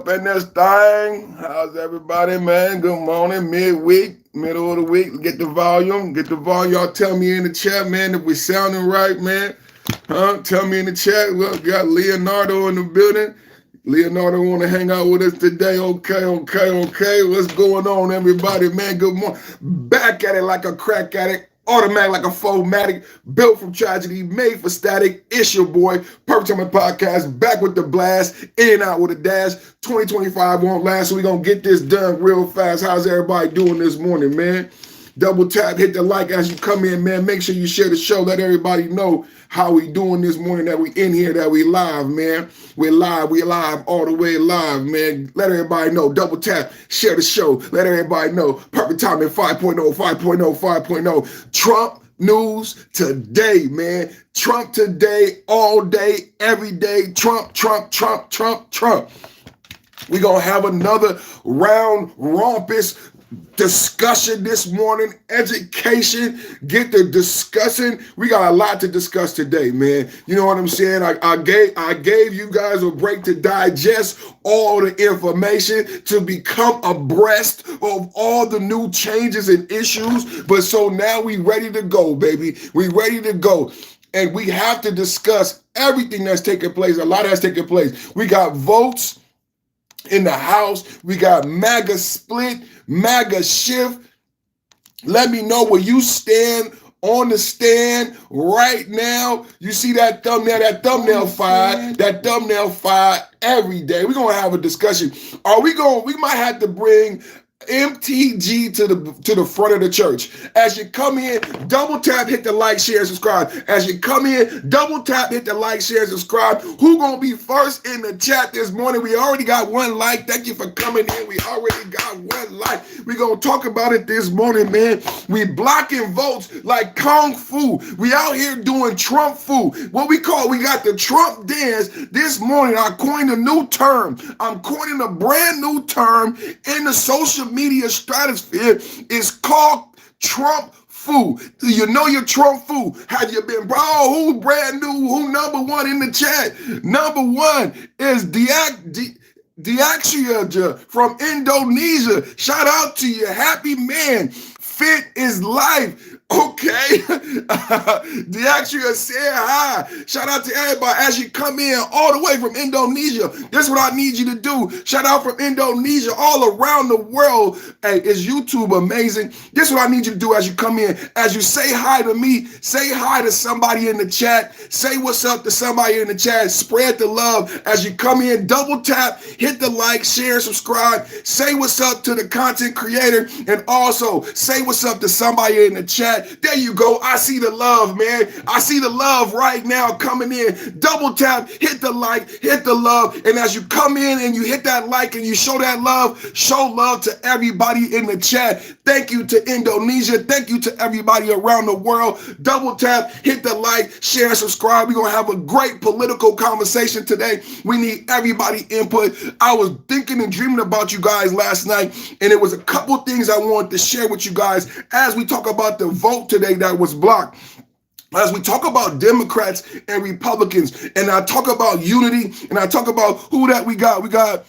in this thing. How's everybody, man? Good morning, midweek, middle of the week. Get the volume. Y'all tell me in the chat, man, if we sounding right, man. Huh? Tell me in the chat. Look, got Leonardo in the building. Leonardo want to hang out with us today. Okay. What's going on, everybody, man? Good morning. Back at it like a crack addict. Automatic like a Fomatic, built from tragedy, made for static. It's your boy, Perfect Timing Podcast, back with the blast, in and out with a dash. 2025 won't last, so we gonna get this done real fast. How's everybody doing this morning, man? Double tap, hit the like as you come in, man. Make sure you share the show. Let everybody know how we doing this morning, that we in here, that we live, man. We live all the way live, man. Let everybody know. Double tap, share the show. Let everybody know. Perfect timing 5.0. Trump news today, man. Trump today, all day, every day. Trump. We gonna have another round rompous discussion this morning. Education, get the discussing. We got a lot to discuss today, man. You know what I'm saying? I gave you guys a break to digest all the information, to become abreast of all the new changes and issues. But so now we ready to go, baby. We ready to go. And we have to discuss everything that's taking place. A lot has taken place. We got votes in the House. We got MAGA split, MAGA shift. Let me know where you stand on the stand right now. You see that thumbnail fire every day. We're going to have a discussion. We might have to bring MTG to the front of the church. As you come in, double tap, hit the like, share, subscribe. As you come in, double tap, hit the like, share, subscribe. Who gonna be first in the chat this morning? We already got one like. Thank you for coming in. We already got one like. We gonna talk about it this morning, man. We blocking votes like Kung Fu. We out here doing Trump fu. We got the Trump dance this morning. I coined a new term. I'm coining a brand new term in the social media stratosphere. Is called Trump fu. Do you know your Trump fu? Have you been, bro? Who brand new? Who number one in the chat? Number one is Diaxia from Indonesia. Shout out to you. Happy man. Fit is life. Okay. Diaxia said hi. Shout out to everybody as you come in all the way from Indonesia. This is what I need you to do. Shout out from Indonesia, all around the world. Hey, is YouTube amazing? This is what I need you to do as you come in. As you say hi to me, say hi to somebody in the chat. Say what's up to somebody in the chat. Spread the love. As you come in, double tap, hit the like, share, subscribe. Say what's up to the content creator. And also say what's up to somebody in the chat. There you go. I see the love, man. I see the love right now coming in. Double tap, hit the like, hit the love. And as you come in and you hit that like and you show that love, show love to everybody in the chat. Thank you to Indonesia. Thank you to everybody around the world. Double tap, hit the like, share, subscribe. We're going to have a great political conversation today. We need everybody input. I was thinking and dreaming about you guys last night, and it was a couple things I wanted to share with you guys as we talk about the vote today that was blocked. As we talk about Democrats and Republicans, and I talk about unity, and I talk about who that we got. We got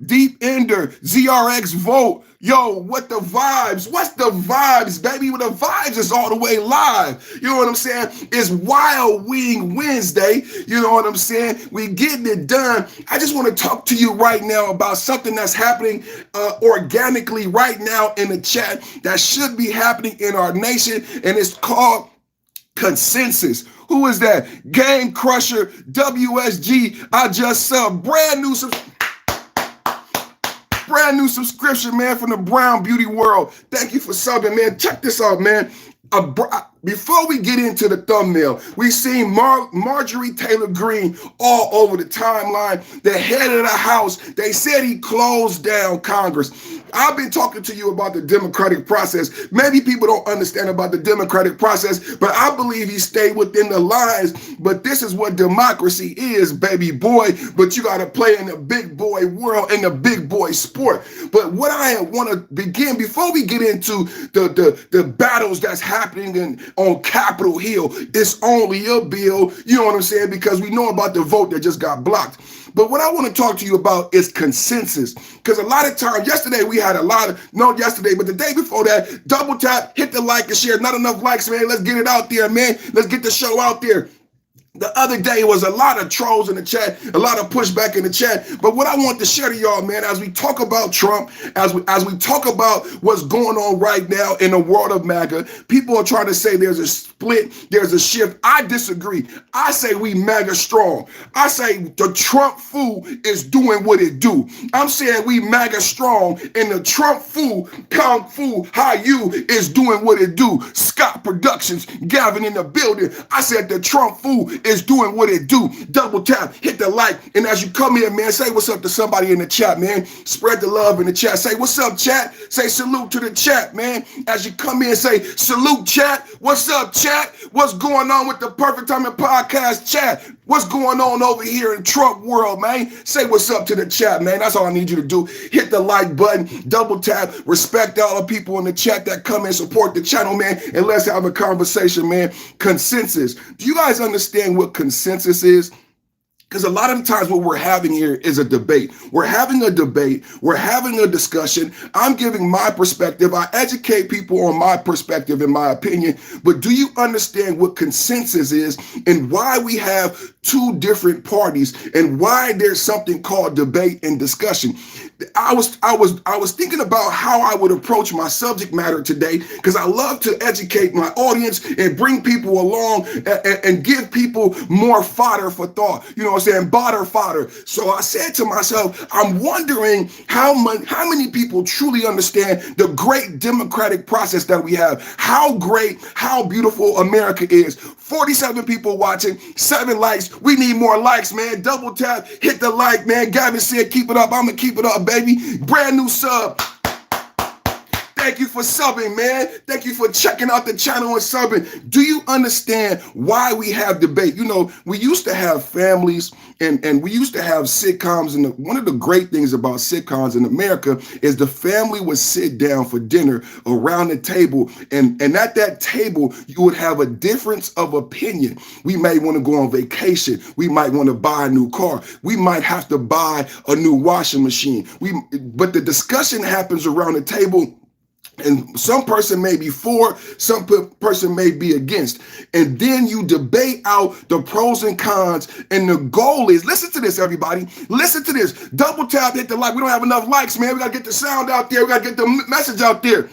Deep Ender, ZRX Vote. Yo, what the vibes? What's the vibes, baby? Well, the vibes is all the way live. You know what I'm saying? It's Wild Wing Wednesday. You know what I'm saying? We getting it done. I just want to talk to you right now about something that's happening organically right now in the chat that should be happening in our nation, and it's called consensus. Who is that? Game Crusher, WSG. I just saw brand new subscription, man, from the Brown Beauty World. Thank you for subbing, man. Check this out, man. Before we get into the thumbnail, we seen Marjorie Taylor Greene all over the timeline. The head of the House, they said he closed down Congress. I've been talking to you about the democratic process. Maybe people don't understand about the democratic process, but I believe he stayed within the lines. But this is what democracy is, baby boy. But you got to play in the big boy world, in the big boy sport. But what I want to begin, before we get into the battles that's happening on Capitol Hill, it's only a bill, you know what I'm saying? Because we know about the vote that just got blocked. But what I want to talk to you about is consensus. Because a lot of times, yesterday we had not yesterday, but the day before that, double tap, hit the like and share. Not enough likes, man. Let's get it out there, man. Let's get the show out there. The other day was a lot of trolls in the chat, a lot of pushback in the chat. But what I want to share to y'all, man, as we talk about Trump, as we talk about what's going on right now in the world of MAGA, people are trying to say there's a split, there's a shift. I disagree. I say we MAGA strong. I say the Trump fool is doing what it do. I'm saying we MAGA strong, and the Trump fool, Kung Fu Hayu, is doing what it do. Scott Productions, Gavin in the building. I said the Trump fool is doing what it do. Double tap, hit the like, and as you come here, man, say what's up to somebody in the chat, man. Spread the love in the chat. Say what's up, chat. Say salute to the chat, man. As you come in, say salute, chat. What's up, chat? What's going on with the Perfect Timing Podcast chat? What's going on over here in Trump world, man? Say what's up to the chat, man. That's all I need you to do. Hit the like button, double tap, respect all the people in the chat that come and support the channel, man, and let's have a conversation, man. Consensus. Do you guys understand what consensus is? Because a lot of the times what we're having here is a debate. We're having a debate. We're having a discussion. I'm giving my perspective. I educate people on my perspective and my opinion. But do you understand what consensus is and why we have two different parties and why there's something called debate and discussion? I was thinking about how I would approach my subject matter today, because I love to educate my audience and bring people along and give people more fodder for thought. You know what I'm saying? Fodder. So I said to myself, I'm wondering how many people truly understand the great democratic process that we have. How great, how beautiful America is. 47 people watching, 7 likes. We need more likes, man. Double tap, hit the like, man. Gavin said, keep it up. I'm going to keep it up, baby. Brand new sub. Thank you for subbing, man. Thank you for checking out the channel and subbing. Do you understand why we have debate? You know, we used to have families and we used to have sitcoms. And one of the great things about sitcoms in America is the family would sit down for dinner around the table. And at that table, you would have a difference of opinion. We may want to go on vacation. We might want to buy a new car. We might have to buy a new washing machine. But the discussion happens around the table. And some person may be for, some person may be against. And then you debate out the pros and cons. And the goal is, listen to this, everybody. Listen to this. Double tap, hit the like. We don't have enough likes, man. We got to get the sound out there. We got to get the message out there.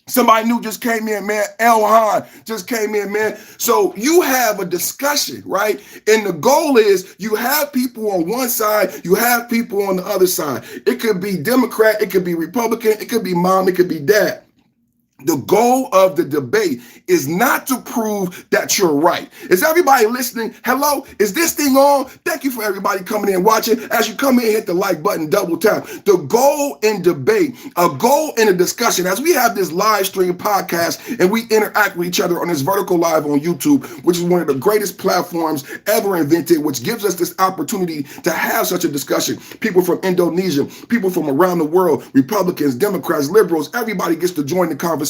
Somebody new just came in, man. Elhan just came in, man. So you have a discussion, right? And the goal is you have people on one side, you have people on the other side. It could be Democrat, it could be Republican, it could be mom, it could be dad. The goal of the debate is not to prove that you're right. Is everybody listening? Hello? Is this thing on? Thank you for everybody coming in and watching. As you come in, hit the like button, double tap. The goal in debate, a goal in a discussion, as we have this live stream podcast and we interact with each other on this vertical live on YouTube, which is one of the greatest platforms ever invented, which gives us this opportunity to have such a discussion. People from Indonesia, people from around the world, Republicans, Democrats, liberals, everybody gets to join the conversation.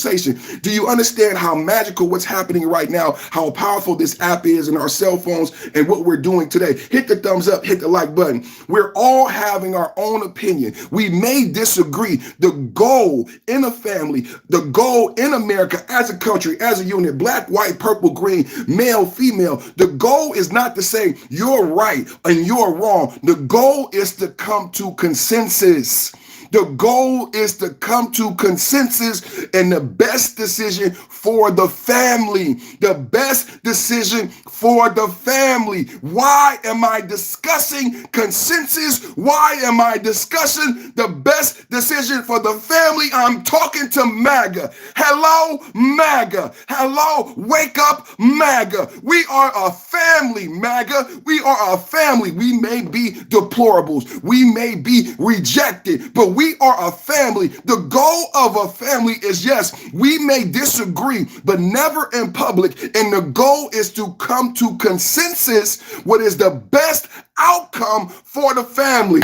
Do you understand how magical what's happening right now, how powerful this app is in our cell phones and what we're doing today? Hit the thumbs up, hit the like button. We're all having our own opinion. We may disagree. The goal in a family, the goal in America as a country, as a unit, black, white, purple, green, male, female, the goal is not to say you're right and you're wrong. The goal is to come to consensus. The goal is to come to consensus and the best decision for the family. The best decision for the family. Why am I discussing consensus? Why am I discussing the best decision for the family? I'm talking to MAGA. Hello, MAGA. Hello, wake up, MAGA. We are a family, MAGA. We are a family. We may be deplorables. We may be rejected, but we are a family. The goal of a family is, yes, we may disagree, but never in public. And the goal is to come to consensus, what is the best outcome for the family.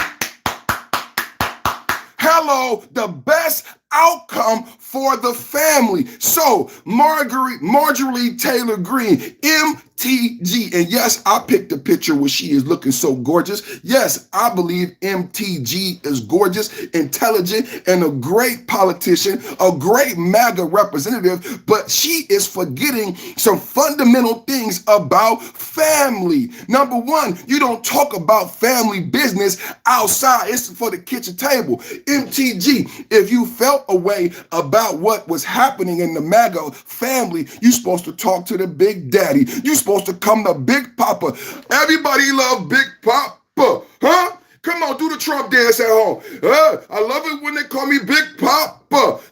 Hello, the best outcome for the family. So Marjorie Taylor Greene, MTG, and yes, I picked a picture where she is looking so gorgeous. Yes, I believe MTG is gorgeous, intelligent, and a great politician, a great MAGA representative, but she is forgetting some fundamental things about family. Number one, you don't talk about family business outside. It's for the kitchen table. MTG, if you felt a way about what was happening in the MAGA family, you're supposed to talk to the big daddy. You're supposed to come to Big Papa. Everybody love Big Papa, huh? Come on, do the Trump dance at home. I love it when they call me Big Papa.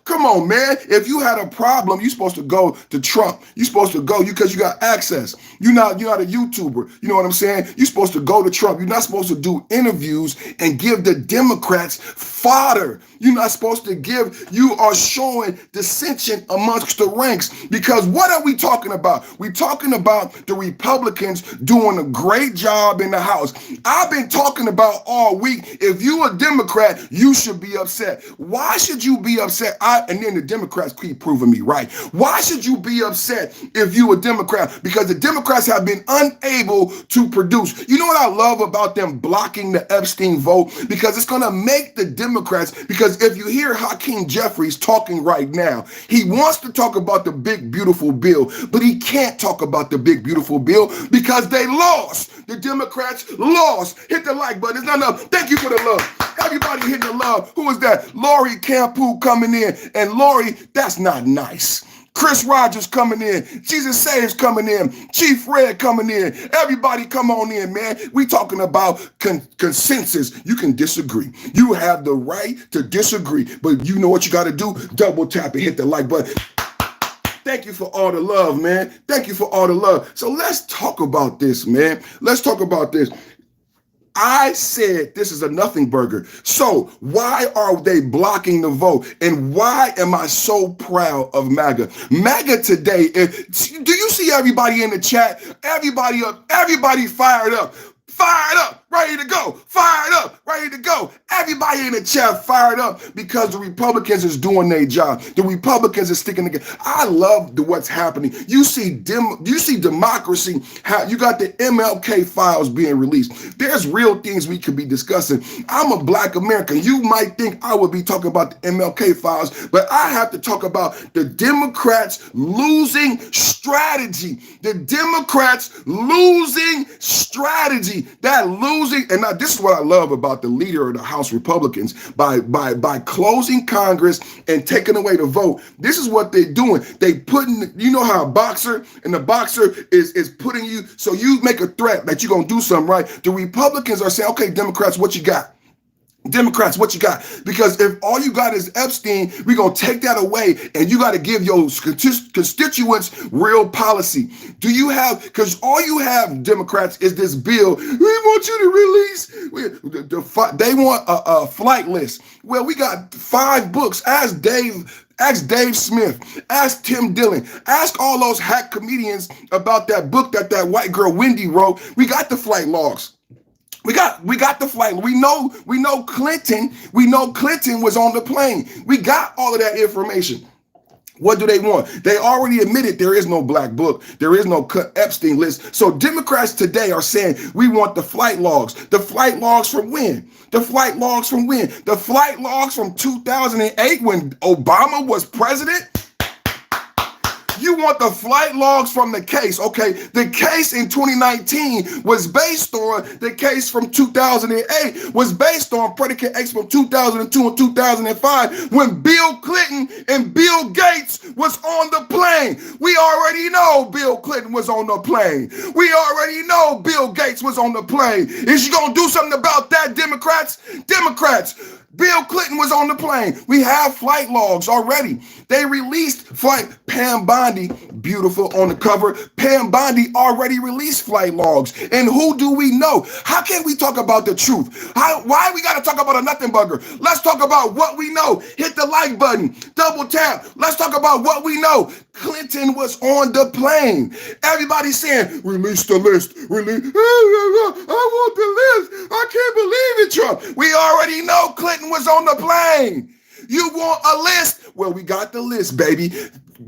Come on, man. If you had a problem, you're supposed to go to Trump. You're supposed to go because you got access. You're not a YouTuber. You know what I'm saying? You're supposed to go to Trump. You're not supposed to do interviews and give the Democrats fodder. You're not supposed to give, you are showing dissension amongst the ranks, because what are we talking about? We're talking about the Republicans doing a great job in the House. I've been talking about all week, if you a Democrat, you should be upset. Why should you be upset? And then the Democrats keep proving me right. Why should you be upset if you a Democrat? Because the Democrats have been unable to produce. You know what I love about them blocking the Epstein vote? Because it's going to make the Democrats, because if you hear Hakeem Jeffries talking right now, he wants to talk about the big, beautiful bill, but he can't talk about the big, beautiful bill because they lost. The Democrats lost. Hit the like button. It's not enough. Thank you for the love. Everybody hitting the love. Who is that? Lori Campu coming in. And Lori, that's not nice. Chris Rogers coming in. Jesus Saves coming in. Chief Red coming in. Everybody come on in, man. We talking about consensus. You can disagree. You have the right to disagree. But you know what you got to do? Double tap and hit the like button. Thank you for all the love, man. Thank you for all the love. So let's talk about this, man. Let's talk about this. I said this is a nothing burger. So why are they blocking the vote? And why am I so proud of MAGA? MAGA today, do you see everybody in the chat? Everybody up, everybody fired up. Fired up, ready to go. Fired up, ready to go. Everybody in the chat fired up because the Republicans is doing their job. The Republicans are sticking together. I love what's happening. You see democracy. How you got the MLK files being released. There's real things we could be discussing. I'm a Black American. You might think I would be talking about the MLK files, but I have to talk about the Democrats losing strategy. The Democrats losing strategy. That losing, and now this is what I love about the leader of the House Republicans, by closing Congress and taking away the vote. This is what they're doing. They putting, you know how a boxer, and the boxer is putting you, so you make a threat that you're gonna do something, right? The Republicans are saying, okay, Democrats, what you got? Democrats, what you got? Because if all you got is Epstein, we're going to take that away, and you got to give your constituents real policy. Do you have, because all you have, Democrats, is this bill. We want you to release, they want a flight list. Well, we got 5 books. Ask Dave Smith, ask Tim Dillon, ask all those hack comedians about that book that white girl Wendy wrote. We got the flight logs. We got the flight. We know Clinton was on the plane. We got all of that information. What do they want? They already admitted there is no black book. There is no Epstein list. So Democrats today are saying we want the flight logs. The flight logs from when? The flight logs from when? The flight logs from 2008 when Obama was president? You want the flight logs from the case. Okay, the case in 2019 was based on the case from 2008, was based on predicate X from 2002 and 2005 when Bill Clinton and Bill Gates was on the plane. We already know Bill Clinton was on the plane. We already know Bill Gates was on the plane. Is you gonna do something about that, Democrats? Democrats, Bill Clinton was on the plane. We have flight logs already. They released flight. Pam Bondi, beautiful on the cover. Pam Bondi already released flight logs. And who do we know? How can we talk about the truth? Why we got to talk about a nothing burger? Let's talk about what we know. Hit the like button. Double tap. Let's talk about what we know. Clinton was on the plane. Everybody saying, release the list. Release. I want the list. I can't believe it, Trump. We already know Clinton was on the plane. You want a list? Well, we got the list, baby.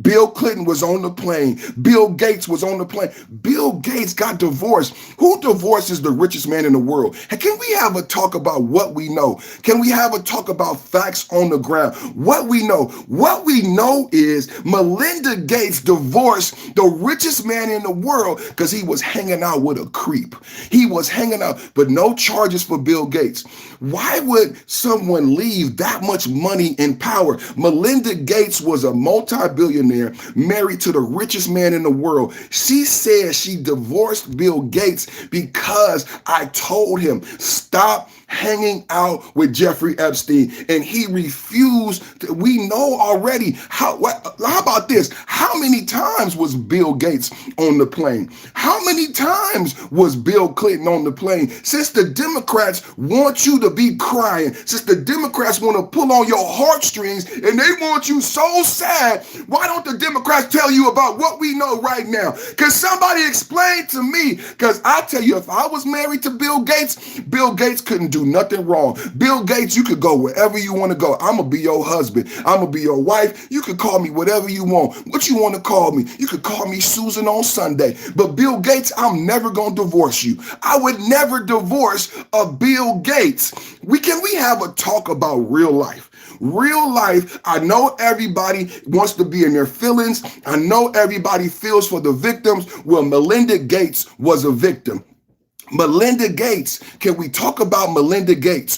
Bill Clinton was on the plane. Bill Gates was on the plane. Bill Gates got divorced. Who divorces the richest man in the world? And can we have a talk about what we know? Can we have a talk about facts on the ground? What we know? What we know is Melinda Gates divorced the richest man in the world because he was hanging out with a creep. He was hanging out, but no charges for Bill Gates. Why would someone leave that much money in power? Melinda Gates was a multi-billionaire married to the richest man in the world. She said she divorced Bill Gates because I told him, stop hanging out with Jeffrey Epstein, and he refused. We know already. How about this? How many times was Bill Gates on the plane? How many times was Bill Clinton on the plane? Since the Democrats want you to be crying, since the Democrats want to pull on your heartstrings and they want you so sad, why don't the Democrats tell you about what we know right now? Because somebody explain to me, because I tell you, if I was married to Bill Gates couldn't do nothing wrong. Bill Gates, you could go wherever you want to go. I'm going to be your husband. I'm going to be your wife. You can call me whatever you want. What you want to call me? You could call me Susan on Sunday. But Bill Gates, I'm never going to divorce you. I would never divorce a Bill Gates. Can we have a talk about real life? Real life, I know everybody wants to be in their feelings. I know everybody feels for the victims. Well, Melinda Gates was a victim. Melinda Gates, can we talk about Melinda Gates?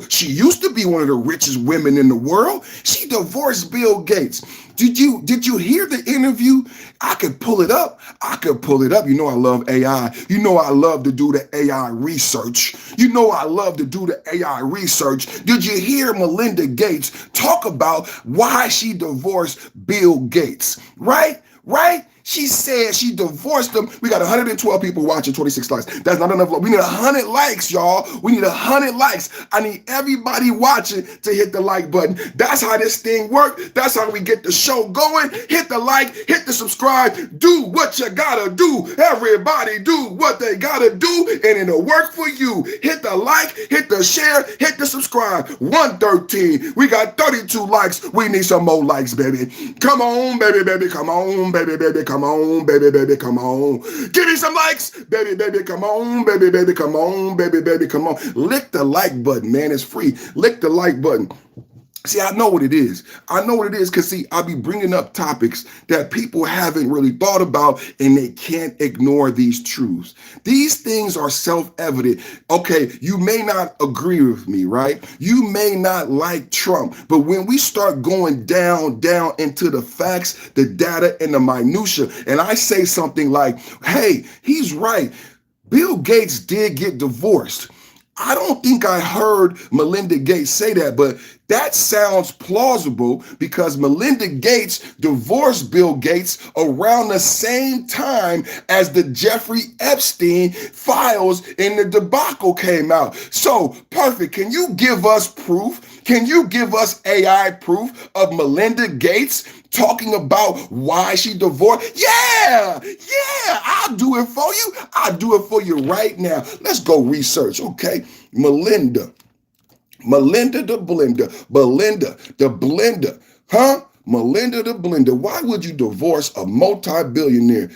She used to be one of the richest women in the world. She divorced Bill Gates. Did you hear the interview? I could pull it up. You know I love AI. You know I love to do the AI research. Did you hear Melinda Gates talk about why she divorced Bill Gates? Right? She said she divorced him. We got 112 people watching, 26 likes. That's not enough. We need 100 likes, y'all. We need 100 likes. I need everybody watching to hit the like button. That's how this thing works. That's how we get the show going. Hit the like, hit the subscribe. Do what you gotta do. Everybody do what they gotta do, and it'll work for you. Hit the like, hit the share, hit the subscribe. 113. We got 32 likes. We need some more likes, baby. Come on, baby. Come on, baby. Come on, baby, come on. Give me some likes, baby, come on, baby, come on, baby, come on. Lick the like button, man, it's free. Lick the like button. See, I know what it is. Because, see, I'll be bringing up topics that people haven't really thought about, and they can't ignore these truths. These things are self-evident. Okay, you may not agree with me, right? You may not like Trump, but when we start going down into the facts, the data, and the minutia, and I say something like, hey, he's right. Bill Gates did get divorced. I don't think I heard Melinda Gates say that, but that sounds plausible because Melinda Gates divorced Bill Gates around the same time as the Jeffrey Epstein files in the debacle came out. So, perfect. Can you give us proof? Can you give us AI proof of Melinda Gates talking about why she divorced? Yeah, I'll do it for you. I'll do it for you right now. Let's go research, okay? Melinda the blender, huh? Melinda the blender. Why would you divorce a multi-billionaire?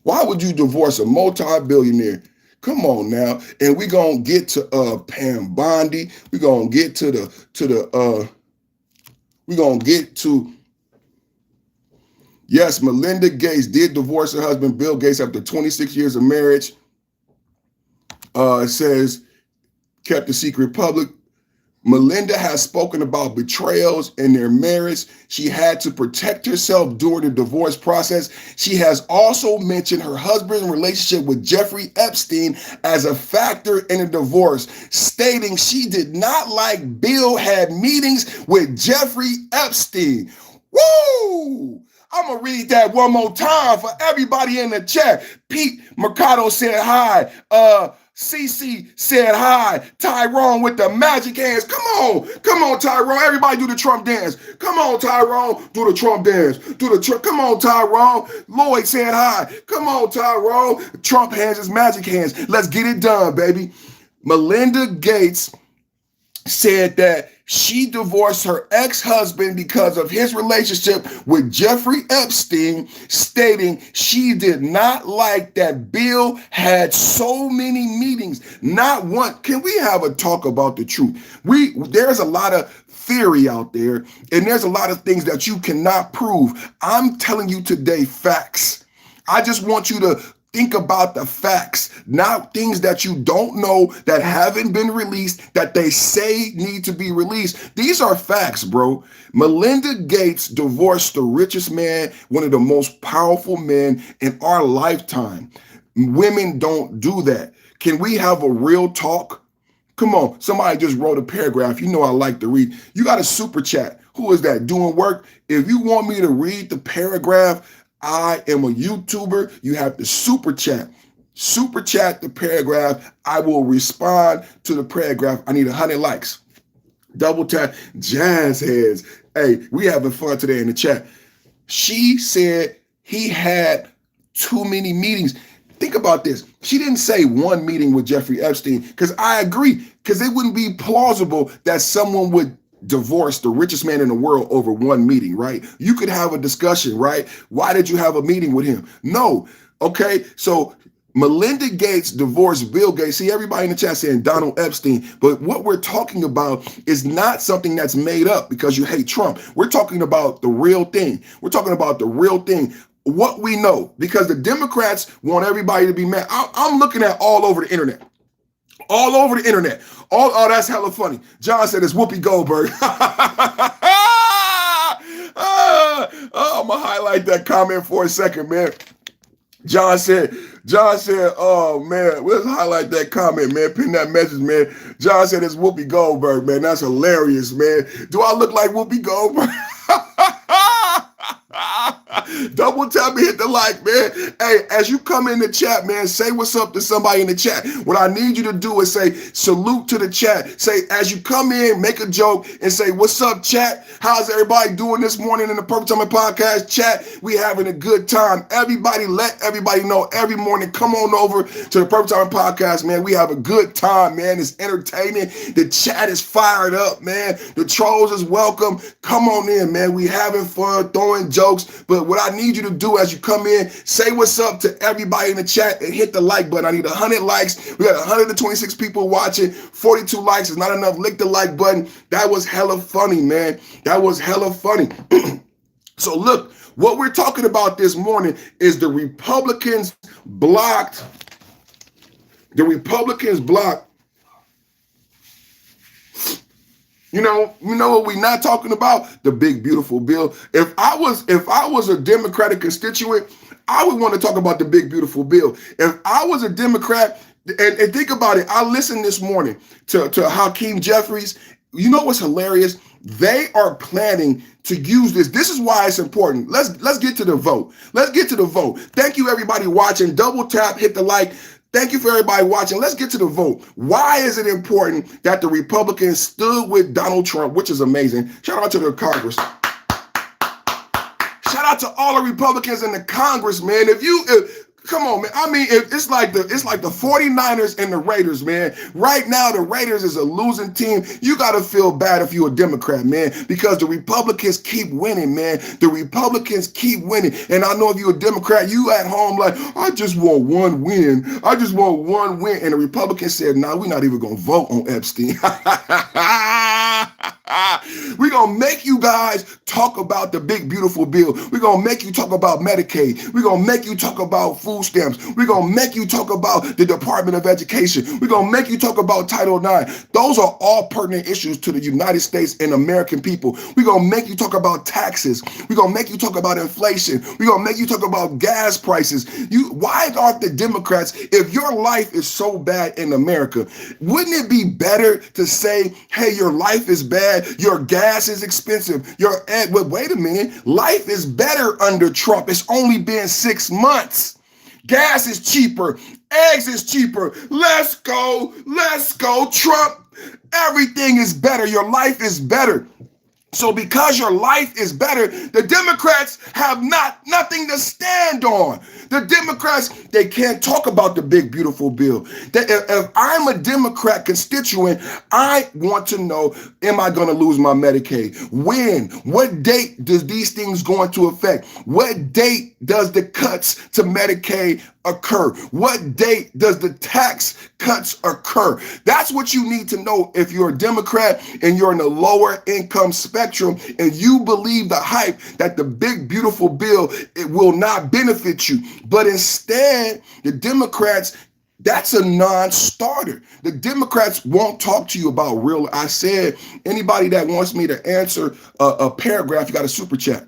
Why would you divorce a multi-billionaire? Come on now. And we're gonna get to Pam Bondi. We're gonna get to yes, Melinda Gates did divorce her husband Bill Gates after 26 years of marriage. It says, kept a secret public. Melinda has spoken about betrayals in their marriage. She had to protect herself during the divorce process. She has also mentioned her husband's relationship with Jeffrey Epstein as a factor in the divorce, stating she did not like Bill had meetings with Jeffrey Epstein. Woo! I'm going to read that one more time for everybody in the chat. Pete Mercado said hi. CC said hi. Tyrone with the magic hands. Come on, Tyrone. Everybody do the Trump dance. Come on, Tyrone. Do the Trump dance. Come on, Tyrone. Lloyd said hi. Come on, Tyrone. Trump hands is magic hands. Let's get it done, baby. Melinda Gates said that she divorced her ex-husband because of his relationship with Jeffrey Epstein, stating she did not like that Bill had so many meetings. Not one. Can we have a talk about the truth? There's a lot of theory out there, and there's a lot of things that you cannot prove. I'm telling you today facts. I just want you to think about the facts, not things that you don't know, that haven't been released, that they say need to be released. These are facts, bro. Melinda Gates divorced the richest man, one of the most powerful men in our lifetime. Women don't do that. Can we have a real talk? Come on, somebody just wrote a paragraph. You know I like to read. You got a super chat. Who is that doing work? If you want me to read the paragraph, I am a YouTuber. You have to super chat. Super chat the paragraph. I will respond to the paragraph. I need 100 likes. Double tap. Jazz heads. Hey, we having fun today in the chat. She said he had too many meetings. Think about this. She didn't say one meeting with Jeffrey Epstein, because I agree, because it wouldn't be plausible that someone would divorce the richest man in the world over one meeting, right? You could have a discussion, right? Why did you have a meeting with him? No. Okay, so Melinda Gates divorced Bill Gates. See, everybody in the chat saying Donald Epstein, but what we're talking about is not something that's made up because you hate Trump. We're talking about the real thing. We're talking about the real thing. What we know, because the Democrats want everybody to be mad. I'm looking at all over the internet. All over the internet. Oh, that's hella funny. John said it's Whoopy Goldberg. I'm gonna highlight that comment for a second, man. John said, oh man, let's highlight that comment, man. Pin that message, man. John said it's Whoopi Goldberg, man. That's hilarious, man. Do I look like Whoopi Goldberg? Double tap and hit the like, man. Hey, as you come in the chat, man, say what's up to somebody in the chat. What I need you to do is say salute to the chat. Say, as you come in, make a joke and say, what's up, chat? How's everybody doing this morning in the Perfect Timing Podcast chat? We having a good time. Everybody, let everybody know every morning, come on over to the Perfect Timing Podcast, man. We have a good time, man. It's entertaining. The chat is fired up, man. The trolls is welcome. Come on in, man. We having fun, throwing jokes. But what I need you to do as you come in, say what's up to everybody in the chat and hit the like button. I need 100 likes. We got 126 people watching. 42 likes is not enough. Lick the like button. That was hella funny, man. That was hella funny. So look, what we're talking about this morning is the Republicans blocked. You know what we're not talking about? The big beautiful bill. If I was a Democratic constituent, I would want to talk about the big beautiful bill. If I was a Democrat, and think about it, I listened this morning to Hakeem Jeffries. You know what's hilarious? They are planning to use this. This is why it's important. Let's get to the vote. Let's get to the vote. Thank you, everybody watching. Double tap, hit the like. Thank you for everybody watching. Let's get to the vote. Why is it important that the Republicans stood with Donald Trump, which is amazing? Shout out to the Congress. Shout out to all the Republicans in the Congress, man. Come on, man. I mean, it's like the 49ers and the Raiders, man. Right now, the Raiders is a losing team. You got to feel bad if you're a Democrat, man, because the Republicans keep winning, man. The Republicans keep winning. And I know if you're a Democrat, you at home like, I just want one win. I just want one win. And the Republicans said, nah, we're not even going to vote on Epstein. We're going to make you guys talk about the big, beautiful bill. We're going to make you talk about Medicaid. We're going to make you talk about food stamps. We're going to make you talk about the Department of Education. We're going to make you talk about Title IX. Those are all pertinent issues to the United States and American people. We're going to make you talk about taxes. We're going to make you talk about inflation. We're going to make you talk about gas prices. Why aren't the Democrats, if your life is so bad in America, wouldn't it be better to say, hey, your life is bad, your gas is expensive, but wait a minute, life is better under Trump. It's only been 6 months. Gas is cheaper. Eggs is cheaper. Let's go. Let's go, Trump. Everything is better. Your life is better. So because your life is better, the Democrats have nothing to stand on. The Democrats, they can't talk about the big, beautiful bill. If I'm a Democrat constituent, I want to know, am I going to lose my Medicaid? When? What date does these things go into effect? What date does the cuts to Medicaid occur? What date does the tax cuts occur? That's what you need to know if you're a Democrat and you're in the lower income spectrum and you believe the hype that the big beautiful bill, it will not benefit you. But instead, the Democrats, that's a non-starter. The Democrats won't talk to you about real. I said, anybody that wants me to answer a paragraph, you got a super chat.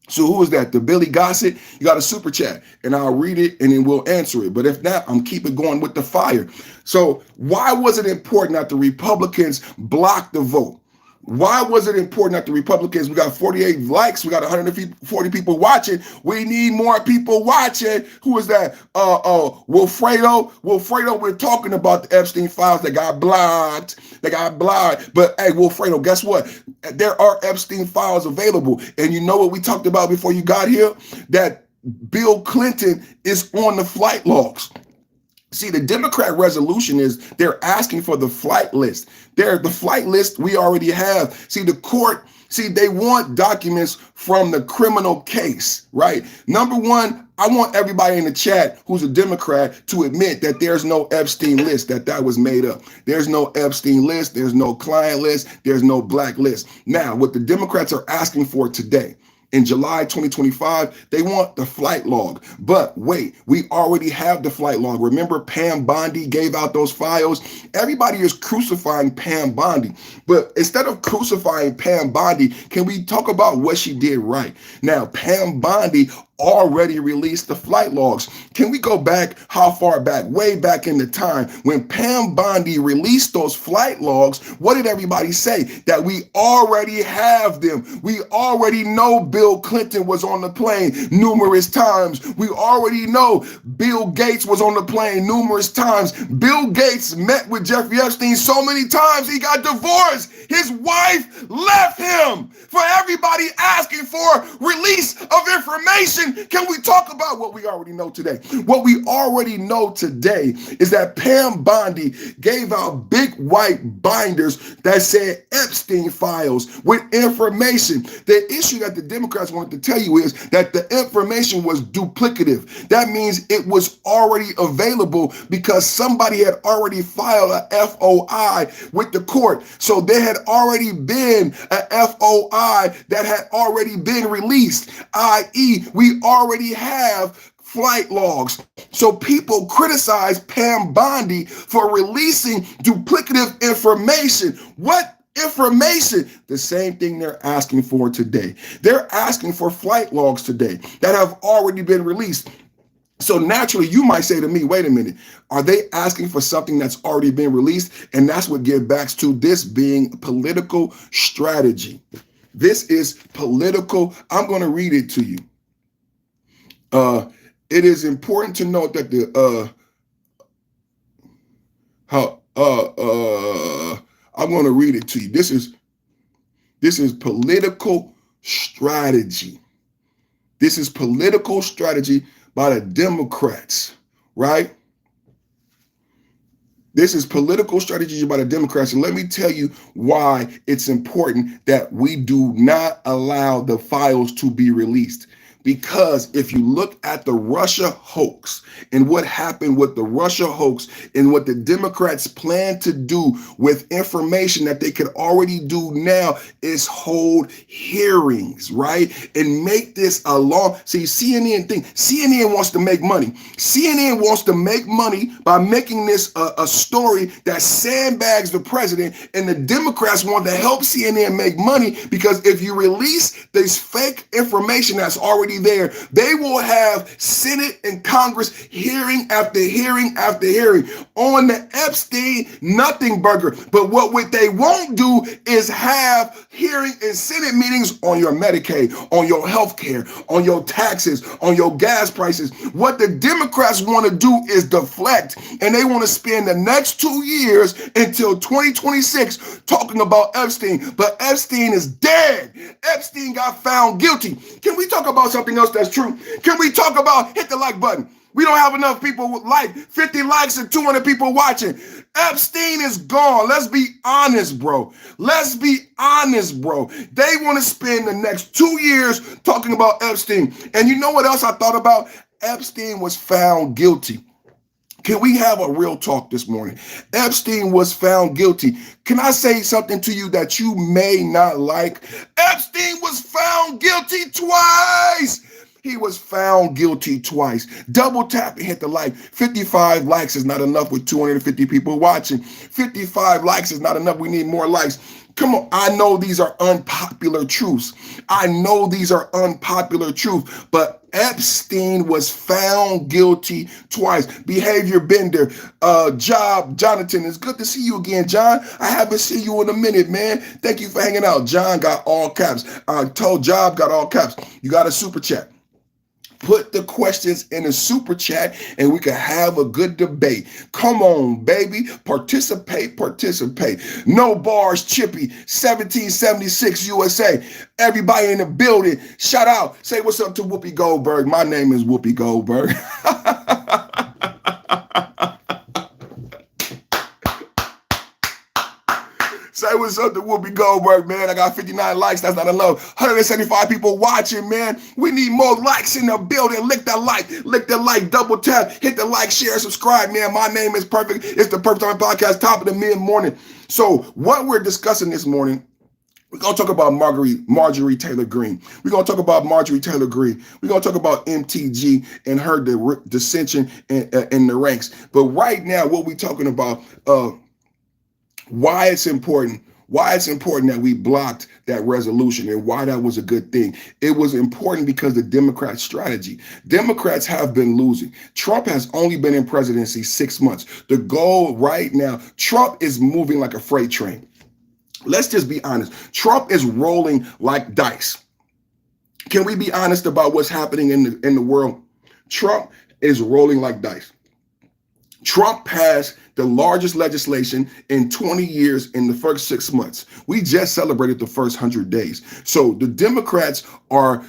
So who is that? The Billy Gossett? You got a super chat and I'll read it and then we'll answer it. But if not, I'm keeping going with the fire. So why was it important that the Republicans block the vote? Why was it important that the Republicans, we got 48 likes, we got 140 people watching. We need more people watching. Who is that? Wilfredo. Wilfredo, we're talking about the Epstein files that got blocked. But hey, Wilfredo, guess what? There are Epstein files available. And you know what we talked about before you got here? That Bill Clinton is on the flight logs. See, the Democrat resolution is they're asking for the flight list. The flight list we already have. See, the court, they want documents from the criminal case, right? Number one, I want everybody in the chat who's a Democrat to admit that there's no Epstein list, that was made up. There's no Epstein list. There's no client list. There's no black list. Now, what the Democrats are asking for today, in July 2025, they want the flight log. But wait, we already have the flight log. Remember Pam Bondi gave out those files? Everybody is crucifying Pam Bondi. But instead of crucifying Pam Bondi, can we talk about what she did right? Now, Pam Bondi already released the flight logs. Can we go back, how far back? Way back in the time when Pam Bondi released those flight logs, what did everybody say? That we already have them. We already know Bill Clinton was on the plane numerous times. We already know Bill Gates was on the plane numerous times. Bill Gates met with Jeffrey Epstein so many times he got divorced. His wife left him. For everybody asking for release of information, can we talk about what we already know today? What we already know today is that Pam Bondi gave out big white binders that said Epstein files with information. The issue that the Democrats wanted to tell you is that the information was duplicative. That means it was already available because somebody had already filed a FOI with the court. So there had already been a FOI that had already been released, i.e., we already have flight logs. So people criticize Pam Bondi for releasing duplicative information. What information? The same thing they're asking for today. They're asking for flight logs today that have already been released. So naturally, you might say to me, wait a minute, are they asking for something that's already been released? And that's what gives back to this being political strategy. This is political. I'm going to read it to you. It is important to note that I'm going to read it to you. This is political strategy. This is political strategy by the Democrats, right? This is political strategy by the Democrats. And let me tell you why it's important that we do not allow the files to be released. Because if you look at the Russia hoax and what happened with the Russia hoax and what the Democrats plan to do with information that they could already do now is hold hearings, right? And make this a long, see, CNN wants to make money. CNN wants to make money by making this a story that sandbags the president, and the Democrats want to help CNN make money because if you release this fake information that's already there. They will have Senate and Congress hearing after hearing after hearing on the Epstein nothing burger. But what they won't do is have hearing and Senate meetings on your Medicaid, on your health care, on your taxes, on your gas prices. What the Democrats want to do is deflect, and they want to spend the next 2 years until 2026 talking about Epstein. But Epstein is dead. Epstein got found guilty. Can we talk about something else that's true? Can we talk about, hit the like button? We don't have enough people like 50 likes and 200 people watching. Epstein is gone. Let's be honest, bro. Let's be honest, bro. They want to spend the next 2 years talking about Epstein. And you know what else I thought about? Epstein was found guilty. Can we have a real talk this morning? Epstein was found guilty. Can I say something to you that you may not like? Epstein was found guilty twice. He was found guilty twice. Double tap and hit the like. 55 likes is not enough with 250 people watching. 55 likes is not enough. We need more likes. Come on, I know these are unpopular truths. I know these are unpopular truths, but Epstein was found guilty twice. Behavior Bender, Jonathan, it's good to see you again, John. I haven't seen you in a minute, man. Thank you for hanging out. John got all caps. Told Job got all caps. You got a super chat. Put the questions in the super chat and we can have a good debate. Come on, baby. Participate. No bars, Chippy, 1776 USA. Everybody in the building. Shout out. Say what's up to Whoopy Goldberg. My name is Whoopy Goldberg. Say what's up to Whoopy Goldberg, man. I got 59 likes. That's not enough. 175 people watching, man. We need more likes in the building. Lick that like, double tap, hit the like, share, subscribe, man. My name is Perfect. It's the Perfect Time Podcast, top of the mid-morning. So what we're discussing this morning, we're going to talk about Marjorie Taylor Greene. We're going to talk about Marjorie Taylor Greene. We're going to talk about MTG and her dissension in the ranks. But right now, what we're talking about, why it's important that we blocked that resolution and why that was a good thing. It was important because the Democrat strategy. Democrats have been losing. Trump has only been in presidency 6 months. The goal right now, Trump is moving like a freight train. Let's just be honest. Trump is rolling like dice. Can we be honest about what's happening in the world? Trump is rolling like dice. Trump passed the largest legislation in 20 years in the first 6 months. We just celebrated the first 100 days. So the Democrats are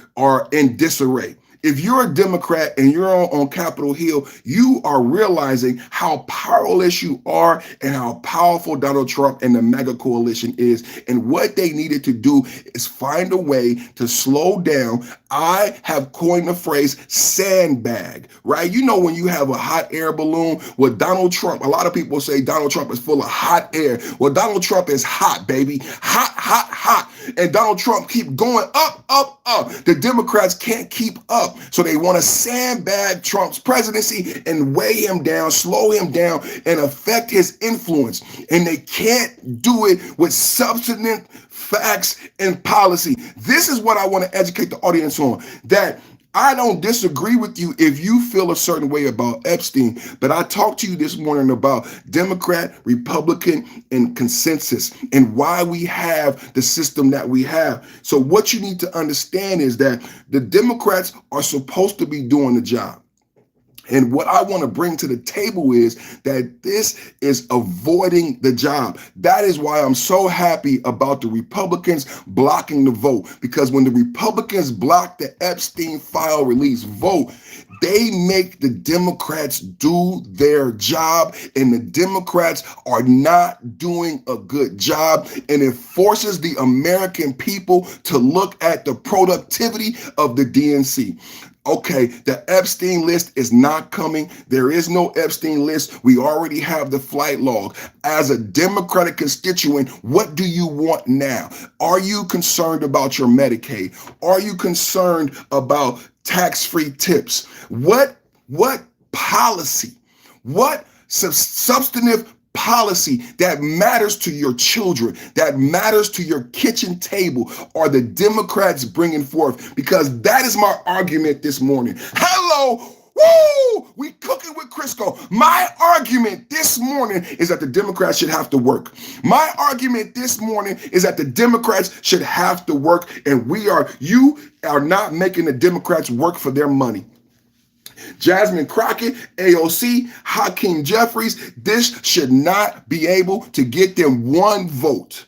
in disarray. If you're a Democrat and you're on Capitol Hill, you are realizing how powerless you are and how powerful Donald Trump and the MAGA coalition is. And what they needed to do is find a way to slow down. I have coined the phrase sandbag, right? You know, when you have a hot air balloon with Donald Trump, a lot of people say Donald Trump is full of hot air. Well, Donald Trump is hot, baby. Hot, hot, hot. And Donald Trump keep going up, up, up. The Democrats can't keep up. So they want to sandbag Trump's presidency and weigh him down, slow him down, and affect his influence. And they can't do it with substantive facts and policy. This is what I want to educate the audience on, that I don't disagree with you if you feel a certain way about Epstein, but I talked to you this morning about Democrat, Republican, and consensus and why we have the system that we have. So what you need to understand is that the Democrats are supposed to be doing the job. And what I want to bring to the table is that this is avoiding the job. That is why I'm so happy about the Republicans blocking the vote. Because when the Republicans block the Epstein file release vote, they make the Democrats do their job. And the Democrats are not doing a good job. And it forces the American people to look at the productivity of the DNC. Okay, the Epstein list is not coming. There is no Epstein list. We already have the flight log. As a Democratic constituent, what do you want now? Are you concerned about your Medicaid? Are you concerned about tax-free tips? What policy, what substantive policy that matters to your children, that matters to your kitchen table, are the Democrats bringing forth? Because that is my argument this morning. Hello. Woo! We cooking with Crisco. My argument this morning is that the Democrats should have to work. My argument this morning is that the Democrats should have to work, and you are not making the Democrats work for their money. Jasmine Crockett, AOC, Hakeem Jeffries, this should not be able to get them one vote.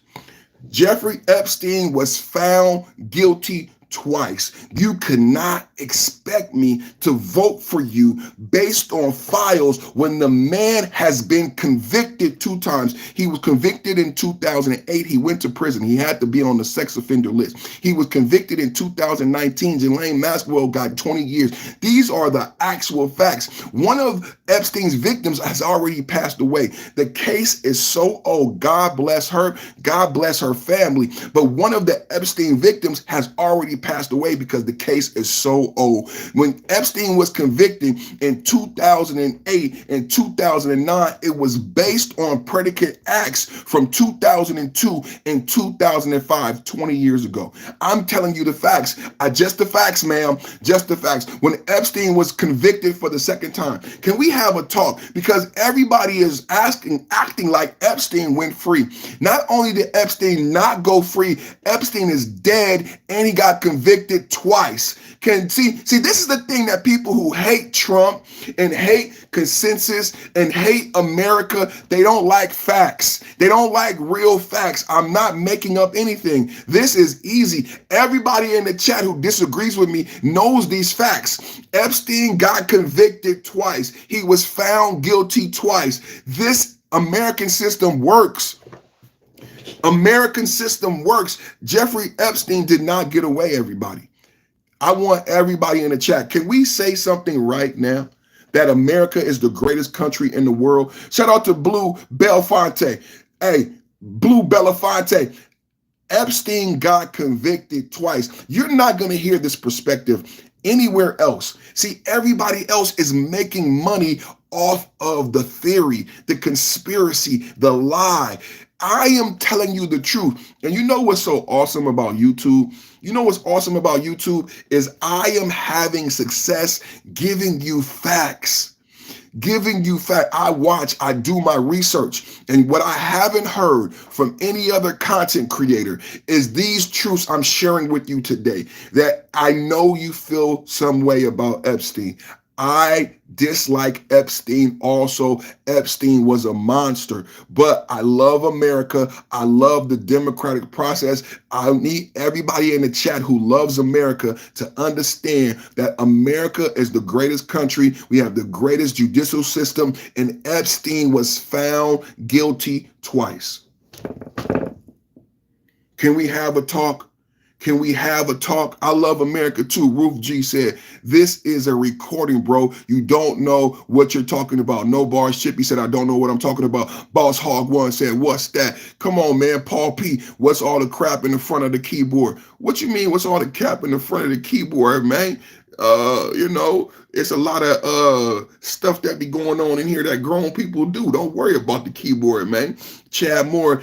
Jeffrey Epstein was found guilty twice. You cannot expect me to vote for you based on files when the man has been convicted 2 times. He was convicted in 2008. He went to prison. He had to be on the sex offender list. He was convicted in 2019. Ghislaine Maxwell got 20 years. These are the actual facts. One of Epstein's victims has already passed away. The case is so old. God bless her. God bless her family. But one of the Epstein victims has already passed away because the case is so old. When Epstein was convicted in 2008 and 2009, it was based on predicate acts from 2002 and 2005, 20 years ago. I'm telling you the facts. Just the facts, ma'am. Just the facts. When Epstein was convicted for the second time, can we have a talk? Because everybody is acting like Epstein went free. Not only did Epstein not go free, Epstein is dead and he got convicted twice. See, this is the thing that people who hate Trump and hate consensus and hate America, they don't like facts. They don't like real facts. I'm not making up anything. This is easy. Everybody in the chat who disagrees with me knows these facts. Epstein got convicted twice. He was found guilty twice. This American system works. American system works. Jeffrey Epstein did not get away, everybody. I want everybody in the chat. Can we say something right now? That America is the greatest country in the world. Shout out to Blue Belafonte. Hey, Blue Belafonte. Epstein got convicted twice. You're not going to hear this perspective anywhere else. See, everybody else is making money off of the theory, the conspiracy, the lie. I am telling you the truth. And you know what's so awesome about YouTube? You know what's awesome about YouTube is I am having success giving you facts. Giving you fact. I do my research. And what I haven't heard from any other content creator is these truths I'm sharing with you today, that I know you feel some way about Epstein. I dislike Epstein also. Epstein was a monster, but I love America. I love the democratic process. I need everybody in the chat who loves America to understand that America is the greatest country. We have the greatest judicial system, and Epstein was found guilty twice. Can we have a talk? Can we have a talk? I love America too. Ruth G said, this is a recording, bro. You don't know what you're talking about. No bars. Chippy said, I don't know what I'm talking about. Boss Hog 1 said, what's that? Come on, man. Paul P, what's all the crap in the front of the keyboard? What you mean, what's all the crap in the front of the keyboard, man? It's a lot of stuff that be going on in here that grown people do. Don't worry about the keyboard, man. Chad Moore,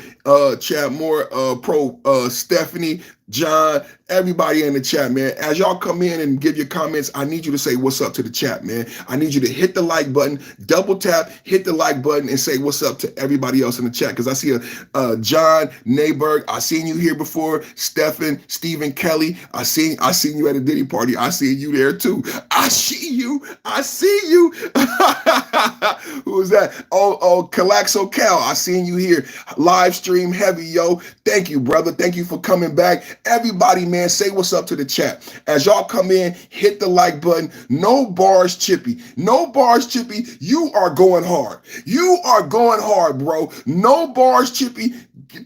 Stephanie, John, everybody in the chat, man. As y'all come in and give your comments, I need you to say what's up to the chat, man. I need you to hit the like button, double tap, hit the like button, and say what's up to everybody else in the chat. Because I see a John Nayberg. I seen you here before. Stephen Kelly. I seen you at a Diddy party. I seen you there too. I see you. Who is that? Oh, Calaxo Cal. I seen you here. Live stream heavy, yo. Thank you, brother. Thank you for coming back. Everybody, man, say what's up to the chat. As y'all come in, hit the like button. No bars, Chippy. No bars, Chippy. You are going hard. You are going hard, bro. No bars, Chippy.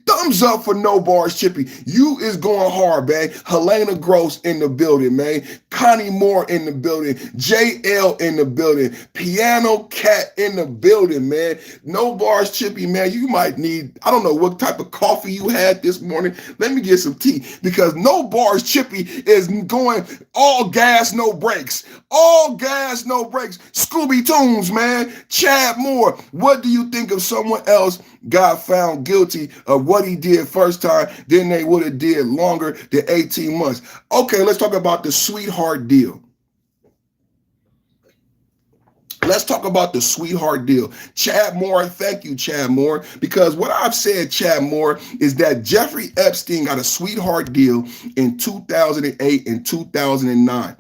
Thumbs up for no bars, Chippy. You is going hard, man. Helena Gross in the building, man. Connie Moore in the building. JL in the building. Piano Cat in the building, man. No bars, Chippy, man. You might need, I don't know what type of coffee you had this morning. Let me get some tea. because no bars Chippy is going all gas, no brakes. All gas, no brakes. Scooby Tunes, man. Chad Moore, what do you think if someone else got found guilty of what he did first time, then they would have did longer than 18 months? Okay, let's talk about the sweetheart deal. Let's talk about the sweetheart deal. Chad Moore, thank you, Chad Moore, because what I've said, Chad Moore, is that Jeffrey Epstein got a sweetheart deal in 2008 and 2009.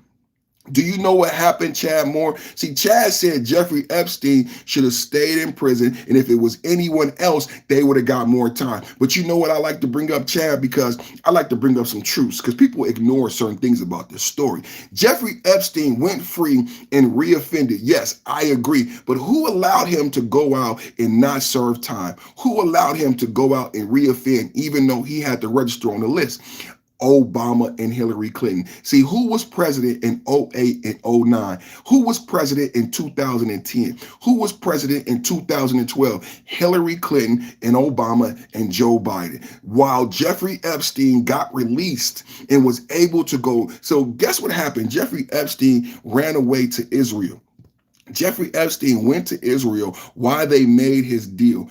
Do you know what happened, Chad Moore? See, Chad said Jeffrey Epstein should have stayed in prison, and if it was anyone else, they would have got more time. But you know what I like to bring up, Chad, because I like to bring up some truths, because people ignore certain things about this story. Jeffrey Epstein went free and reoffended. Yes, I agree. But who allowed him to go out and not serve time? Who allowed him to go out and reoffend, even though he had to register on the list? Obama and Hillary Clinton. See, who was president in 08 and 09? Who was president in 2010? Who was president in 2012? Hillary Clinton and Obama and Joe Biden. While Jeffrey Epstein got released and was able to go. So guess what happened? Jeffrey Epstein ran away to Israel. Jeffrey Epstein went to Israel while they made his deal.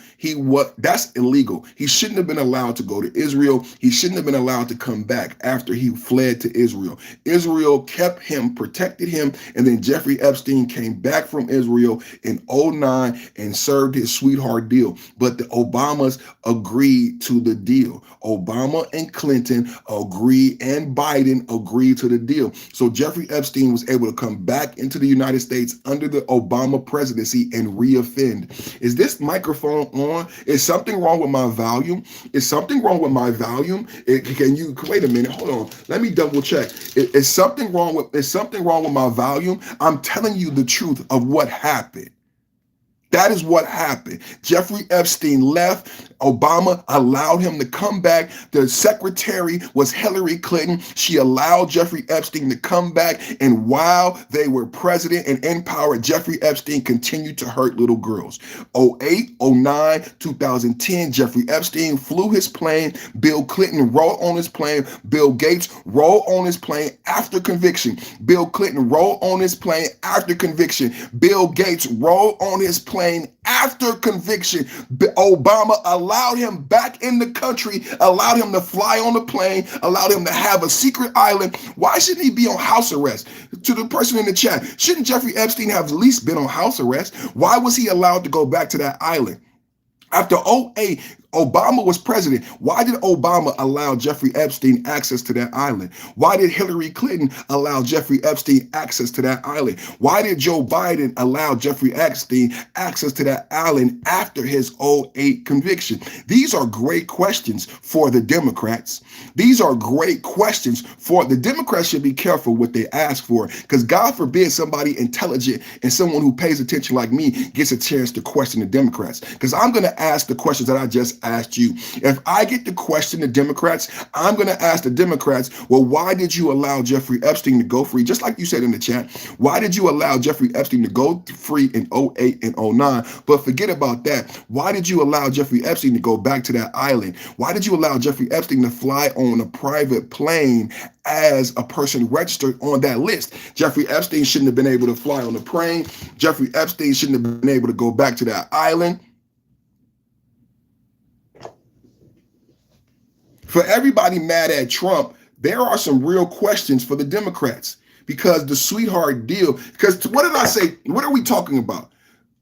That's illegal. He shouldn't have been allowed to go to Israel. He shouldn't have been allowed to come back after he fled to Israel. Israel kept him, protected him, and then Jeffrey Epstein came back from Israel in 09 and served his sweetheart deal. But the Obamas agreed to the deal. Obama and Clinton agreed, and Biden agreed to the deal. So Jeffrey Epstein was able to come back into the United States under the Obama presidency and reoffend. Is this microphone on? Is something wrong with my volume? Is something wrong with my volume? Can you wait a minute? Hold on. Let me double check. Is something wrong with my volume? I'm telling you the truth of what happened. That is what happened. Jeffrey Epstein left. Obama allowed him to come back. The secretary was Hillary Clinton. She allowed Jeffrey Epstein to come back. And while they were president and in power, Jeffrey Epstein continued to hurt little girls. 08, 09, 2010, Jeffrey Epstein flew his plane. Bill Clinton rode on his plane. Bill Gates rode on his plane after conviction. Bill Clinton rode on his plane after conviction. Bill Gates rode on his plane after conviction. Obama allowed him back in the country, allowed him to fly on the plane, allowed him to have a secret island. Why shouldn't he be on house arrest? To the person in the chat, shouldn't Jeffrey Epstein have at least been on house arrest? Why was he allowed to go back to that island? After 08, Obama was president. Why did Obama allow Jeffrey Epstein access to that island? Why did Hillary Clinton allow Jeffrey Epstein access to that island? Why did Joe Biden allow Jeffrey Epstein access to that island after his 08 conviction? These are great questions for the Democrats. These are great questions for the Democrats. Should be careful what they ask for, because God forbid somebody intelligent and someone who pays attention like me gets a chance to question the Democrats, because I'm going to ask the questions that I just asked you. If I get to question the Democrats, I'm going to ask the Democrats, well, why did you allow Jeffrey Epstein to go free? Just like you said in the chat, why did you allow Jeffrey Epstein to go free in 08 and 09? But forget about that. Why did you allow Jeffrey Epstein to go back to that island? Why did you allow Jeffrey Epstein to fly on a private plane as a person registered on that list? Jeffrey Epstein shouldn't have been able to fly on the plane. Jeffrey Epstein shouldn't have been able to go back to that island. For everybody mad at Trump, there are some real questions for the Democrats, because the sweetheart deal, because what did I say? What are we talking about?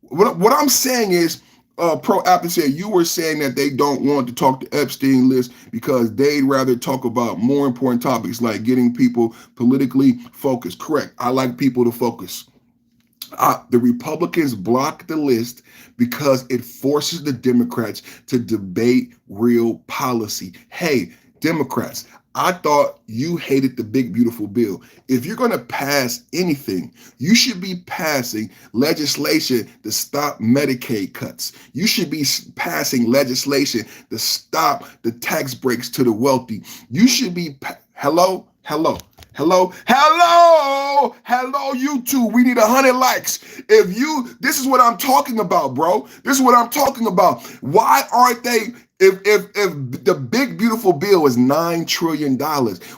What I'm saying is, Pro Apple said, you were saying that they don't want to talk to Epstein list because they'd rather talk about more important topics like getting people politically focused. Correct. I like people to focus. The Republicans blocked the list because it forces the Democrats to debate real policy. Hey, Democrats, I thought you hated the big, beautiful bill. If you're going to pass anything, you should be passing legislation to stop Medicaid cuts. You should be passing legislation to stop the tax breaks to the wealthy. You should be, hello, YouTube. We need 100 likes. This is what I'm talking about, bro. This is what I'm talking about. Why aren't they If the big beautiful bill is $9 trillion,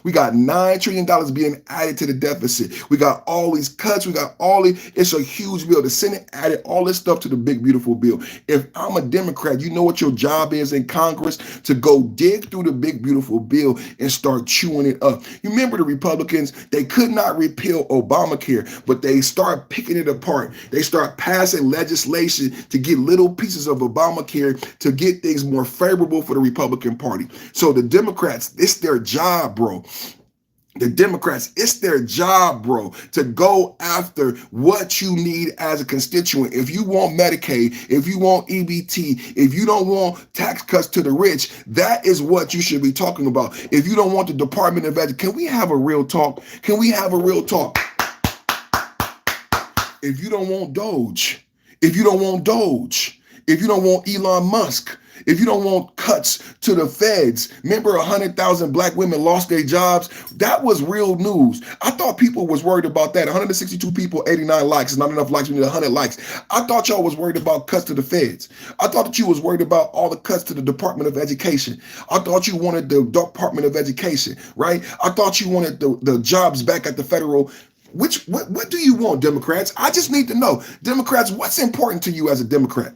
we got $9 trillion being added to the deficit. We got all these cuts. We got it's a huge bill. The Senate added all this stuff to the big beautiful bill. If I'm a Democrat, you know what your job is in Congress? To go dig through the big beautiful bill and start chewing it up. You remember the Republicans, they could not repeal Obamacare, but they start picking it apart. They start passing legislation to get little pieces of Obamacare to get things more favorable for the Republican Party. So the Democrats, it's their job, bro. The Democrats, it's their job, bro, to go after what you need as a constituent. If you want Medicaid, if you want EBT, if you don't want tax cuts to the rich, that is what you should be talking about. If you don't want the Department of Education, can we have a real talk? Can we have a real talk? If you don't want Doge, if you don't want Doge, if you don't want Elon Musk, if you don't want cuts to the feds, remember 100,000 black women lost their jobs? That was real news. I thought people was worried about that. 162 people, 89 likes. It's not enough likes. We need 100 likes. I thought y'all was worried about cuts to the feds. I thought that you was worried about all the cuts to the Department of Education. I thought you wanted the Department of Education, right? I thought you wanted the jobs back at the federal. What do you want, Democrats? I just need to know. Democrats, what's important to you as a Democrat?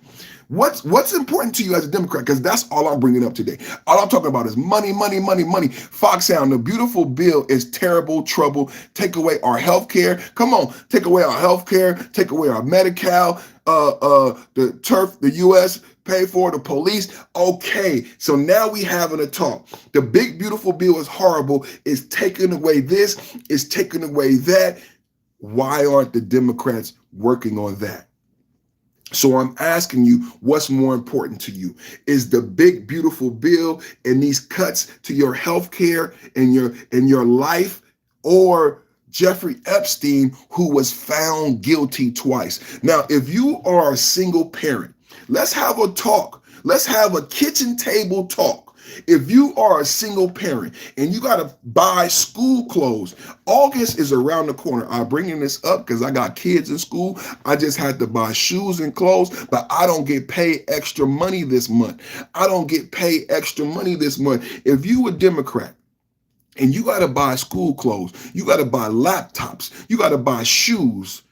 What's important to you as a Democrat? Because that's all I'm bringing up today. All I'm talking about is money, money, money, money. Foxhound, the beautiful bill is terrible trouble. Take away our health care. Come on, take away our health care. Take away our Medi-Cal, the turf, the U.S., pay for the police. Okay, so now we having a talk. The big beautiful bill is horrible. It's taking away this. It's taking away that. Why aren't the Democrats working on that? So I'm asking you, what's more important to you? Is the big beautiful bill and these cuts to your health care and your life, or Jeffrey Epstein, who was found guilty twice? Now, if you are a single parent, let's have a talk. Let's have a kitchen table talk. If you are a single parent and you got to buy school clothes, August is around the corner. I'm bringing this up because I got kids in school. I just had to buy shoes and clothes, but I don't get paid extra money this month. I don't get paid extra money this month. If you a Democrat and you got to buy school clothes, you got to buy laptops, you got to buy shoes,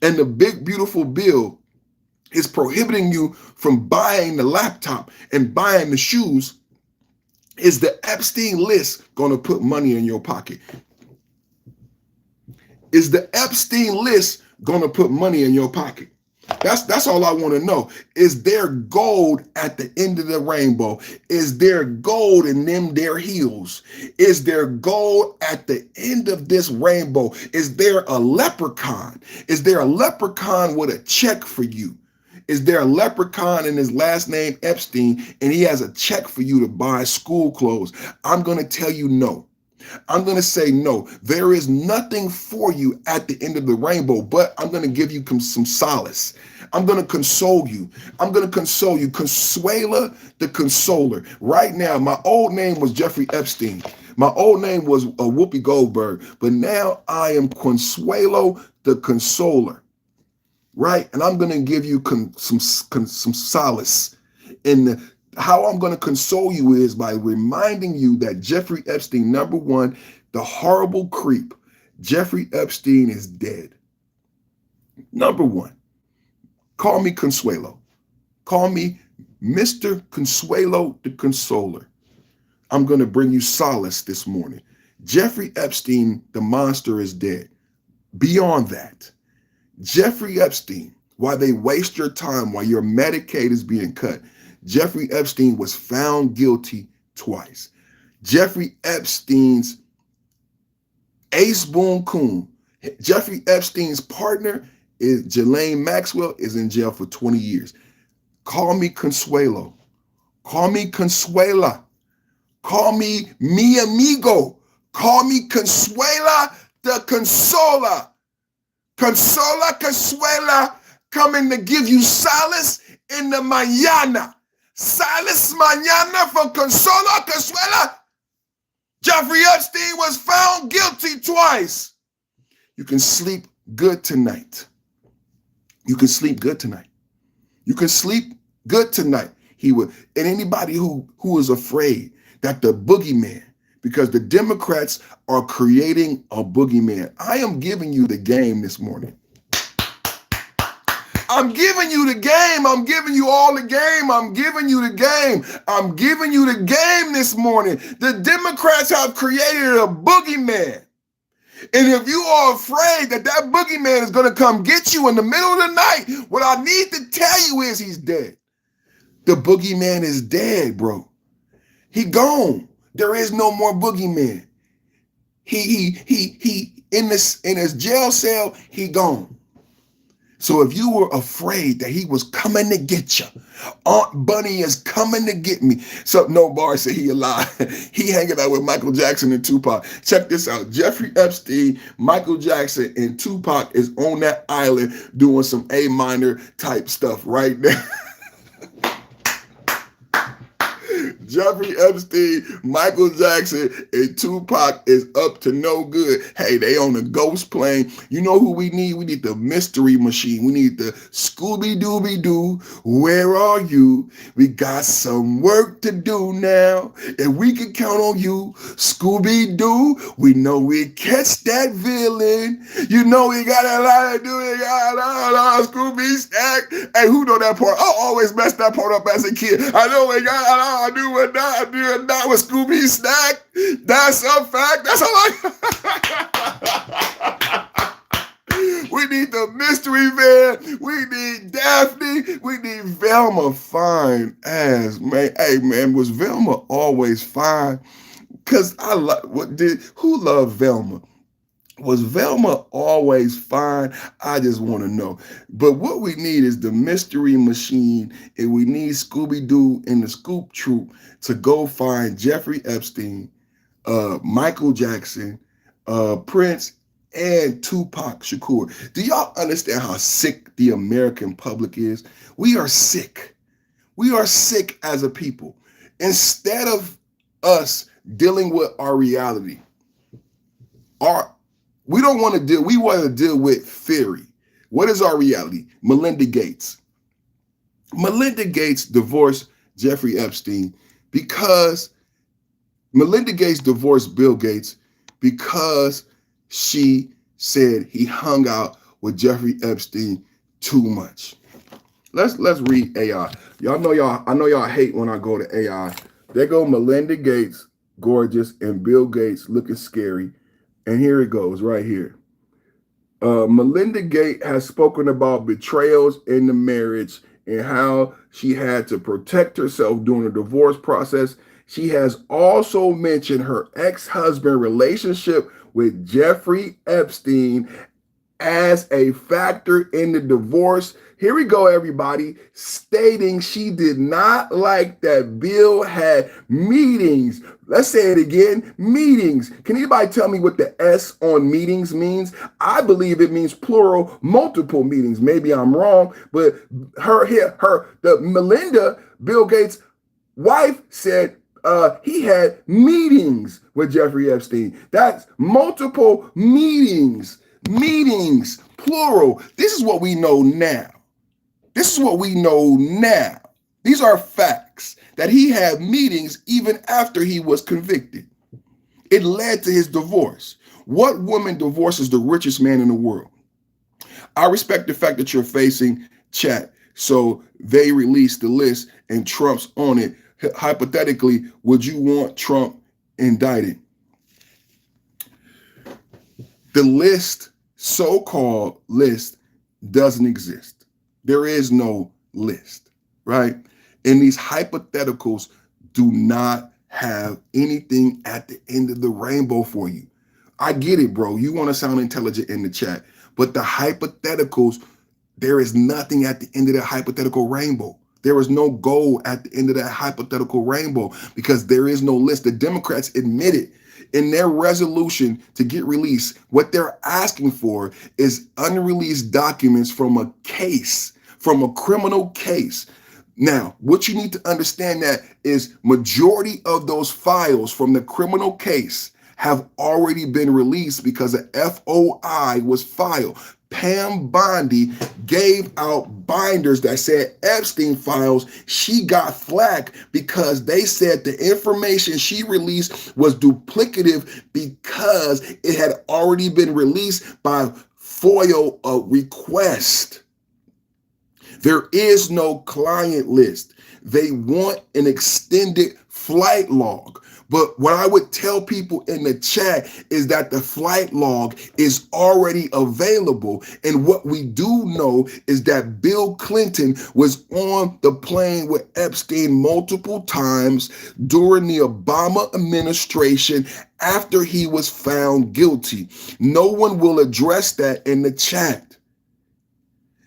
and the big beautiful bill is prohibiting you from buying the laptop and buying the shoes, is the Epstein list going to put money in your pocket? Is the Epstein list going to put money in your pocket? That's all I want to know. Is there gold at the end of the rainbow? Is there gold in them their heels? Is there gold at the end of this rainbow? Is there a leprechaun? Is there a leprechaun with a check for you? Is there a leprechaun and his last name Epstein and he has a check for you to buy school clothes? I'm going to tell you no. I'm going to say no. There is nothing for you at the end of the rainbow, but I'm going to give you some solace. I'm going to console you. I'm going to console you. Consuela the Consoler. Right now, my old name was Jeffrey Epstein. My old name was Whoopy Goldberg, but now I am Consuelo the Consoler. Right? And I'm going to give you some solace. And how I'm going to console you is by reminding you that Jeffrey Epstein, number one, the horrible creep, Jeffrey Epstein is dead. Number one, call me Consuelo. Call me Mr. Consuelo the Consoler. I'm going to bring you solace this morning. Jeffrey Epstein, the monster, is dead. Beyond that, Jeffrey Epstein, while they waste your time, while your Medicaid is being cut, Jeffrey Epstein was found guilty twice. Jeffrey Epstein's ace boon coon, Jeffrey Epstein's partner, is Ghislaine Maxwell, is in jail for 20 years. Call me Consuelo. Call me Consuela. Call me mi amigo. Call me Consuela the Consola. Consola, Consuela, coming to give you solace in the mañana. Solace mañana from Consola, Consuela. Jeffrey Epstein was found guilty twice. You can sleep good tonight. You can sleep good tonight. You can sleep good tonight. he would, and anybody who is afraid that the boogeyman, because the Democrats are creating a boogeyman. I am giving you the game this morning. I'm giving you the game. I'm giving you all the game. I'm giving you the game. I'm giving you the game this morning. The Democrats have created a boogeyman. And if you are afraid that that boogeyman is going to come get you in the middle of the night, what I need to tell you is he's dead. The boogeyman is dead, bro. He gone. There is no more boogeyman. He in his jail cell, he gone. So if you were afraid that he was coming to get you, Aunt Bunny is coming to get me. So no, Bar said he alive. He hanging out with Michael Jackson and Tupac. Check this out. Jeffrey Epstein, Michael Jackson, and Tupac is on that island doing some A minor type stuff right now. Jeffrey Epstein, Michael Jackson, and Tupac is up to no good. Hey, they on a ghost plane. You know who we need? We need the mystery machine. We need the Scooby-Dooby-Doo. Where are you? We got some work to do now, and we can count on you, Scooby-Doo. We know we catch that villain. You know we got a lot to do. We got a lot of Scooby-Stack. Hey, who know that part? I always messed that part up as a kid. I know we got a lot to do. Not with Scooby Snack. That's a fact. That's all We need the mystery van. We need Daphne. We need Velma. Fine ass, man. Hey, man, was Velma always fine? Because who loved Velma? Was Velma always fine? I just want to know. But what we need is the mystery machine, and we need Scooby-Doo and the Scoop Troop to go find Jeffrey Epstein, Michael Jackson, Prince, and Tupac Shakur. Do y'all understand how sick the American public is? We are sick. We are sick as a people. Instead of us dealing with our reality, we want to deal with theory. What is our reality? Melinda Gates. Melinda Gates divorced Jeffrey Epstein because Melinda Gates divorced Bill Gates because she said he hung out with Jeffrey Epstein too much. Let's read AI. I know y'all hate when I go to AI. There go Melinda Gates, gorgeous, and Bill Gates looking scary. And here it goes right here. Melinda Gates has spoken about betrayals in the marriage and how she had to protect herself during the divorce process. She has also mentioned her ex-husband relationship with Jeffrey Epstein as a factor in the divorce. Here we go, everybody, stating she did not like that Bill had meetings. Let's say it again, meetings. Can anybody tell me what the S on meetings means? I believe it means plural, multiple meetings. Maybe I'm wrong, but the Melinda, Bill Gates' wife, said he had meetings with Jeffrey Epstein. That's multiple meetings, plural. This is what we know now. This is what we know now. These are facts that he had meetings even after he was convicted. It led to his divorce. What woman divorces the richest man in the world? I respect the fact that you're facing chat. So they released the list and Trump's on it. Hypothetically, would you want Trump indicted? The list, so-called list, doesn't exist. There is no list, right? And these hypotheticals do not have anything at the end of the rainbow for you. I get it, bro. You want to sound intelligent in the chat, but the hypotheticals, there is nothing at the end of that hypothetical rainbow. There is no goal at the end of that hypothetical rainbow because there is no list. The Democrats admitted in their resolution to get released, what they're asking for is unreleased documents from a case, from a criminal case. Now, what you need to understand that is majority of those files from the criminal case have already been released because a FOI was filed. Pam Bondi gave out binders that said Epstein files. She got flack because they said the information she released was duplicative because it had already been released by FOIA request. There is no client list. They want an extended flight log. But what I would tell people in the chat is that the flight log is already available. And what we do know is that Bill Clinton was on the plane with Epstein multiple times during the Obama administration after he was found guilty. No one will address that in the chat.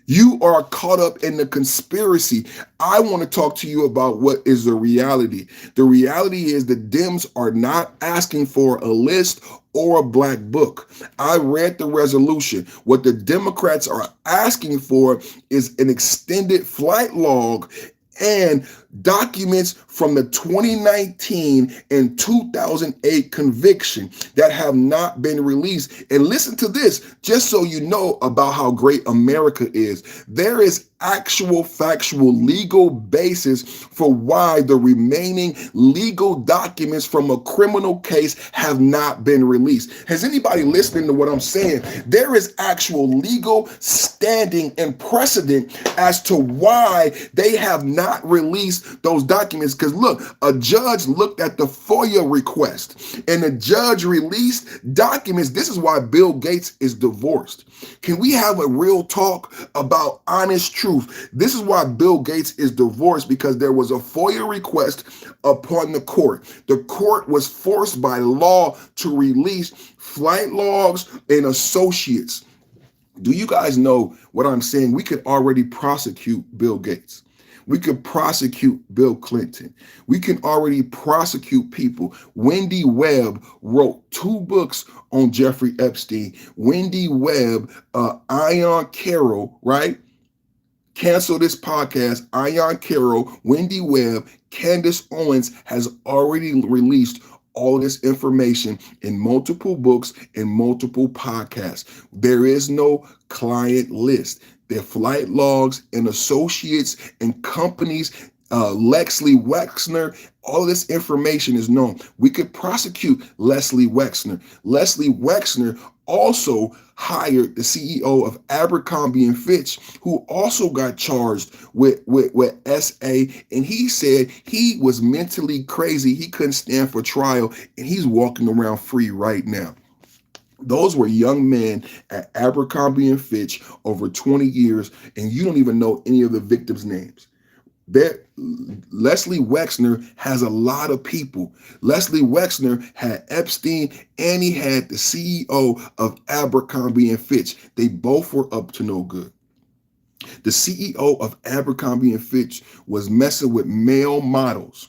You are caught up in the conspiracy. I want to talk to you about what is the reality. The reality is the Dems are not asking for a list or a black book. I read the resolution. What the Democrats are asking for is an extended flight log and documents from the 2019 and 2008 conviction that have not been released. And listen to this, just so you know about how great America is. There is actual factual legal basis for why the remaining legal documents from a criminal case have not been released. Has anybody listening to what I'm saying? There is actual legal standing and precedent as to why they have not released those documents. Because look, a judge looked at the FOIA request and the judge released documents. This is why Bill Gates is divorced. Can we have a real talk about honest truth? This is why Bill Gates is divorced, because there was a FOIA request upon the court. The court was forced by law to release flight logs and associates. Do you guys know what I'm saying? We could already prosecute Bill Gates. We could prosecute Bill Clinton. We can already prosecute people. Wendy Webb wrote 2 books on Jeffrey Epstein. Wendy Webb, Ion Carroll, right? Cancel this podcast. Ion Carroll, Wendy Webb, Candace Owens has already released all of this information in multiple books and multiple podcasts. There is no client list. Their flight logs and associates and companies, Leslie Wexner, all of this information is known. We could prosecute Leslie Wexner. Leslie Wexner also hired the CEO of Abercrombie and Fitch, who also got charged with SA, and he said he was mentally crazy. He couldn't stand for trial, and he's walking around free right now. Those were young men at Abercrombie and Fitch over 20 years, and you don't even know any of the victims' names. Leslie Wexner has a lot of people. Leslie Wexner had Epstein and he had the CEO of Abercrombie and Fitch. They both were up to no good. The CEO of Abercrombie and Fitch was messing with male models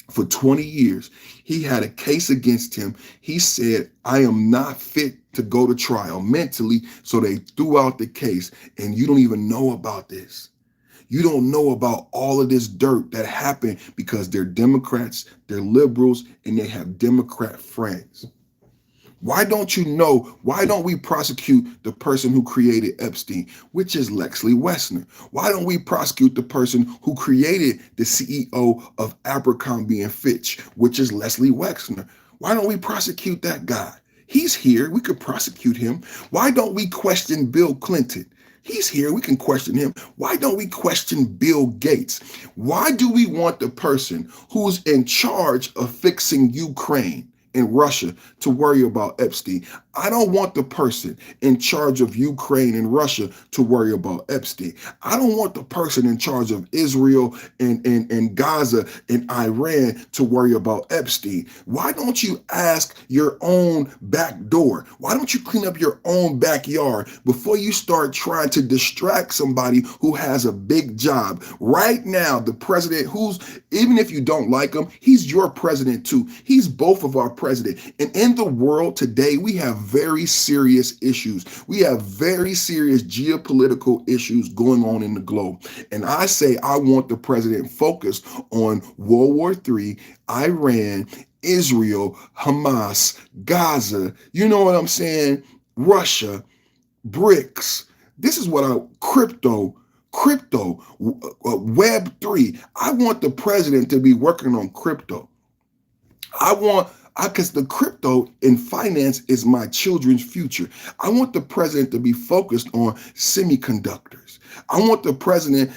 for 20 years. He had a case against him. He said, I am not fit to go to trial mentally, so they threw out the case, and you don't even know about this. You don't know about all of this dirt that happened because they're Democrats, they're liberals, and they have Democrat friends. Why don't you know? Why don't we prosecute the person who created Epstein, which is Leslie Wexner? Why don't we prosecute the person who created the CEO of Abercrombie and Fitch, which is Leslie Wexner? Why don't we prosecute that guy? He's here. We could prosecute him. Why don't we question Bill Clinton? He's here. We can question him. Why don't we question Bill Gates? Why do we want the person who's in charge of fixing Ukraine and Russia to worry about Epstein? I don't want the person in charge of Ukraine and Russia to worry about Epstein. I don't want the person in charge of Israel and Gaza and Iran to worry about Epstein. Why don't you ask your own back door? Why don't you clean up your own backyard before you start trying to distract somebody who has a big job? Right now, the president, who's, even if you don't like him, he's your president too. He's both of our president. And in the world today, we have very serious issues. We have very serious geopolitical issues going on in the globe. And I say I want the president focused on World War III, Iran, Israel, Hamas, Gaza, you know what I'm saying, Russia. bricks. This is what crypto, Web3. I want the president to be working on crypto. Because the crypto in finance is my children's future. I want the president to be focused on semiconductors. I want the president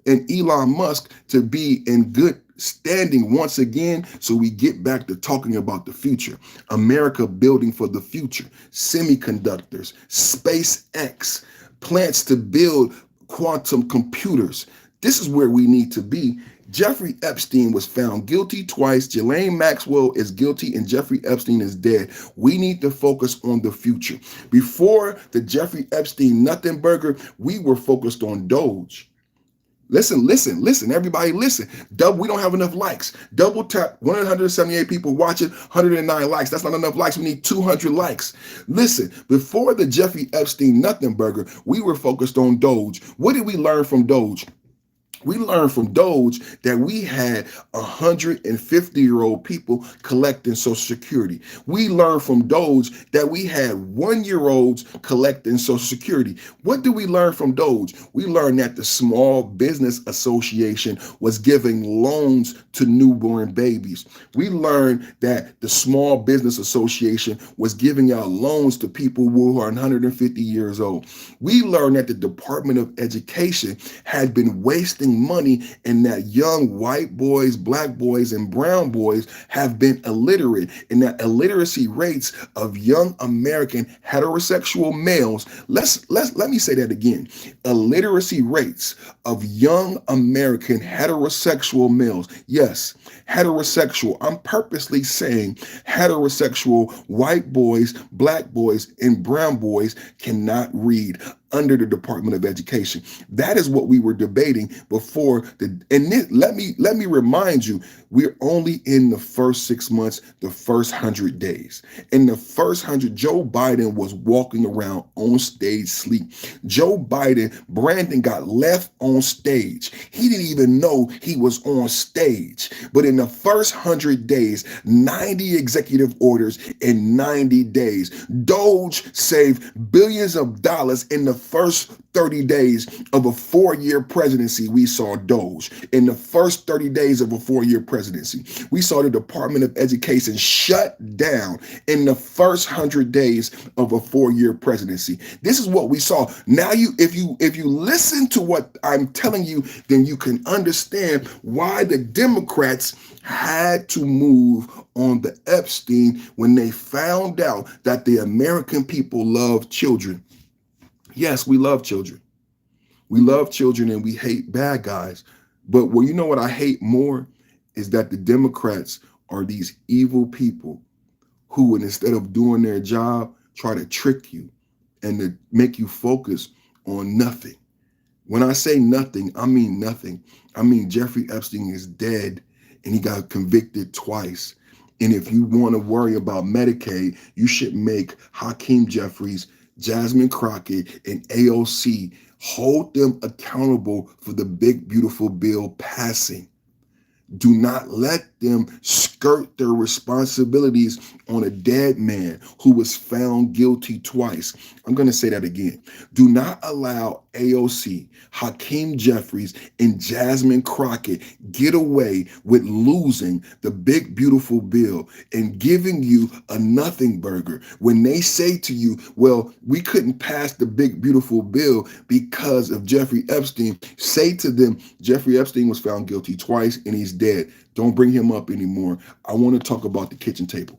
and Elon Musk to be in good standing once again, so we get back to talking about the future. America building for the future. Semiconductors, SpaceX, plants to build quantum computers. This is where we need to be. Jeffrey Epstein was found guilty twice. Ghislaine Maxwell is guilty and Jeffrey Epstein is dead. We need to focus on the future. Before the Jeffrey Epstein nothing burger, we were focused on Doge. Listen, everybody listen. We don't have enough likes. Double tap, 178 people watching, 109 likes. That's not enough likes. We need 200 likes. Listen, before the Jeffrey Epstein nothing burger, we were focused on Doge. What did we learn from Doge? We learned from Doge that we had 150-year-old people collecting Social Security. We learned from Doge that we had 1-year-olds collecting Social Security. What did we learn from Doge? We learned that the Small Business Association was giving loans to newborn babies. We learned that the Small Business Association was giving out loans to people who are 150 years old. We learned that the Department of Education had been wasting money and that young white boys, black boys, and brown boys have been illiterate, and that illiteracy rates of young American heterosexual males, let me say that again. Illiteracy rates of young American heterosexual males. Yes, heterosexual. I'm purposely saying heterosexual white boys, black boys, and brown boys cannot read under the Department of Education. That is what we were debating before let me remind you, we're only in the first 6 months, the first 100 days. In the first 100, Joe Biden was walking around on stage sleep. Joe Biden, Brandon got left on stage. He didn't even know he was on stage. But in the first 100 days, 90 executive orders in 90 days. Doge saved billions of dollars in the first 30 days of a 4-year presidency. We saw Doge. In the first 30 days of a 4-year presidency, we saw the Department of Education shut down in the first 100 days of a 4-year presidency. This is what we saw. Now, if you listen to what I'm telling you, then you can understand why the Democrats had to move on the Epstein when they found out that the American people love children. Yes, we love children. We love children and we hate bad guys. But you know what I hate more is that the Democrats are these evil people who, instead of doing their job, try to trick you and to make you focus on nothing. When I say nothing, I mean nothing. I mean Jeffrey Epstein is dead and he got convicted twice. And if you want to worry about Medicaid, you should make Hakeem Jeffries, Jasmine Crockett, and AOC, hold them accountable for the big, beautiful bill passing. Do not let them skirt their responsibilities on a dead man who was found guilty twice. I'm going to say that again. Do not allow AOC, Hakeem Jeffries, and Jasmine Crockett get away with losing the big, beautiful bill and giving you a nothing burger when they say to you, well, we couldn't pass the big, beautiful bill because of Jeffrey Epstein. Say to them, Jeffrey Epstein was found guilty twice and he's dead. Don't bring him up anymore. I want to talk about the kitchen table.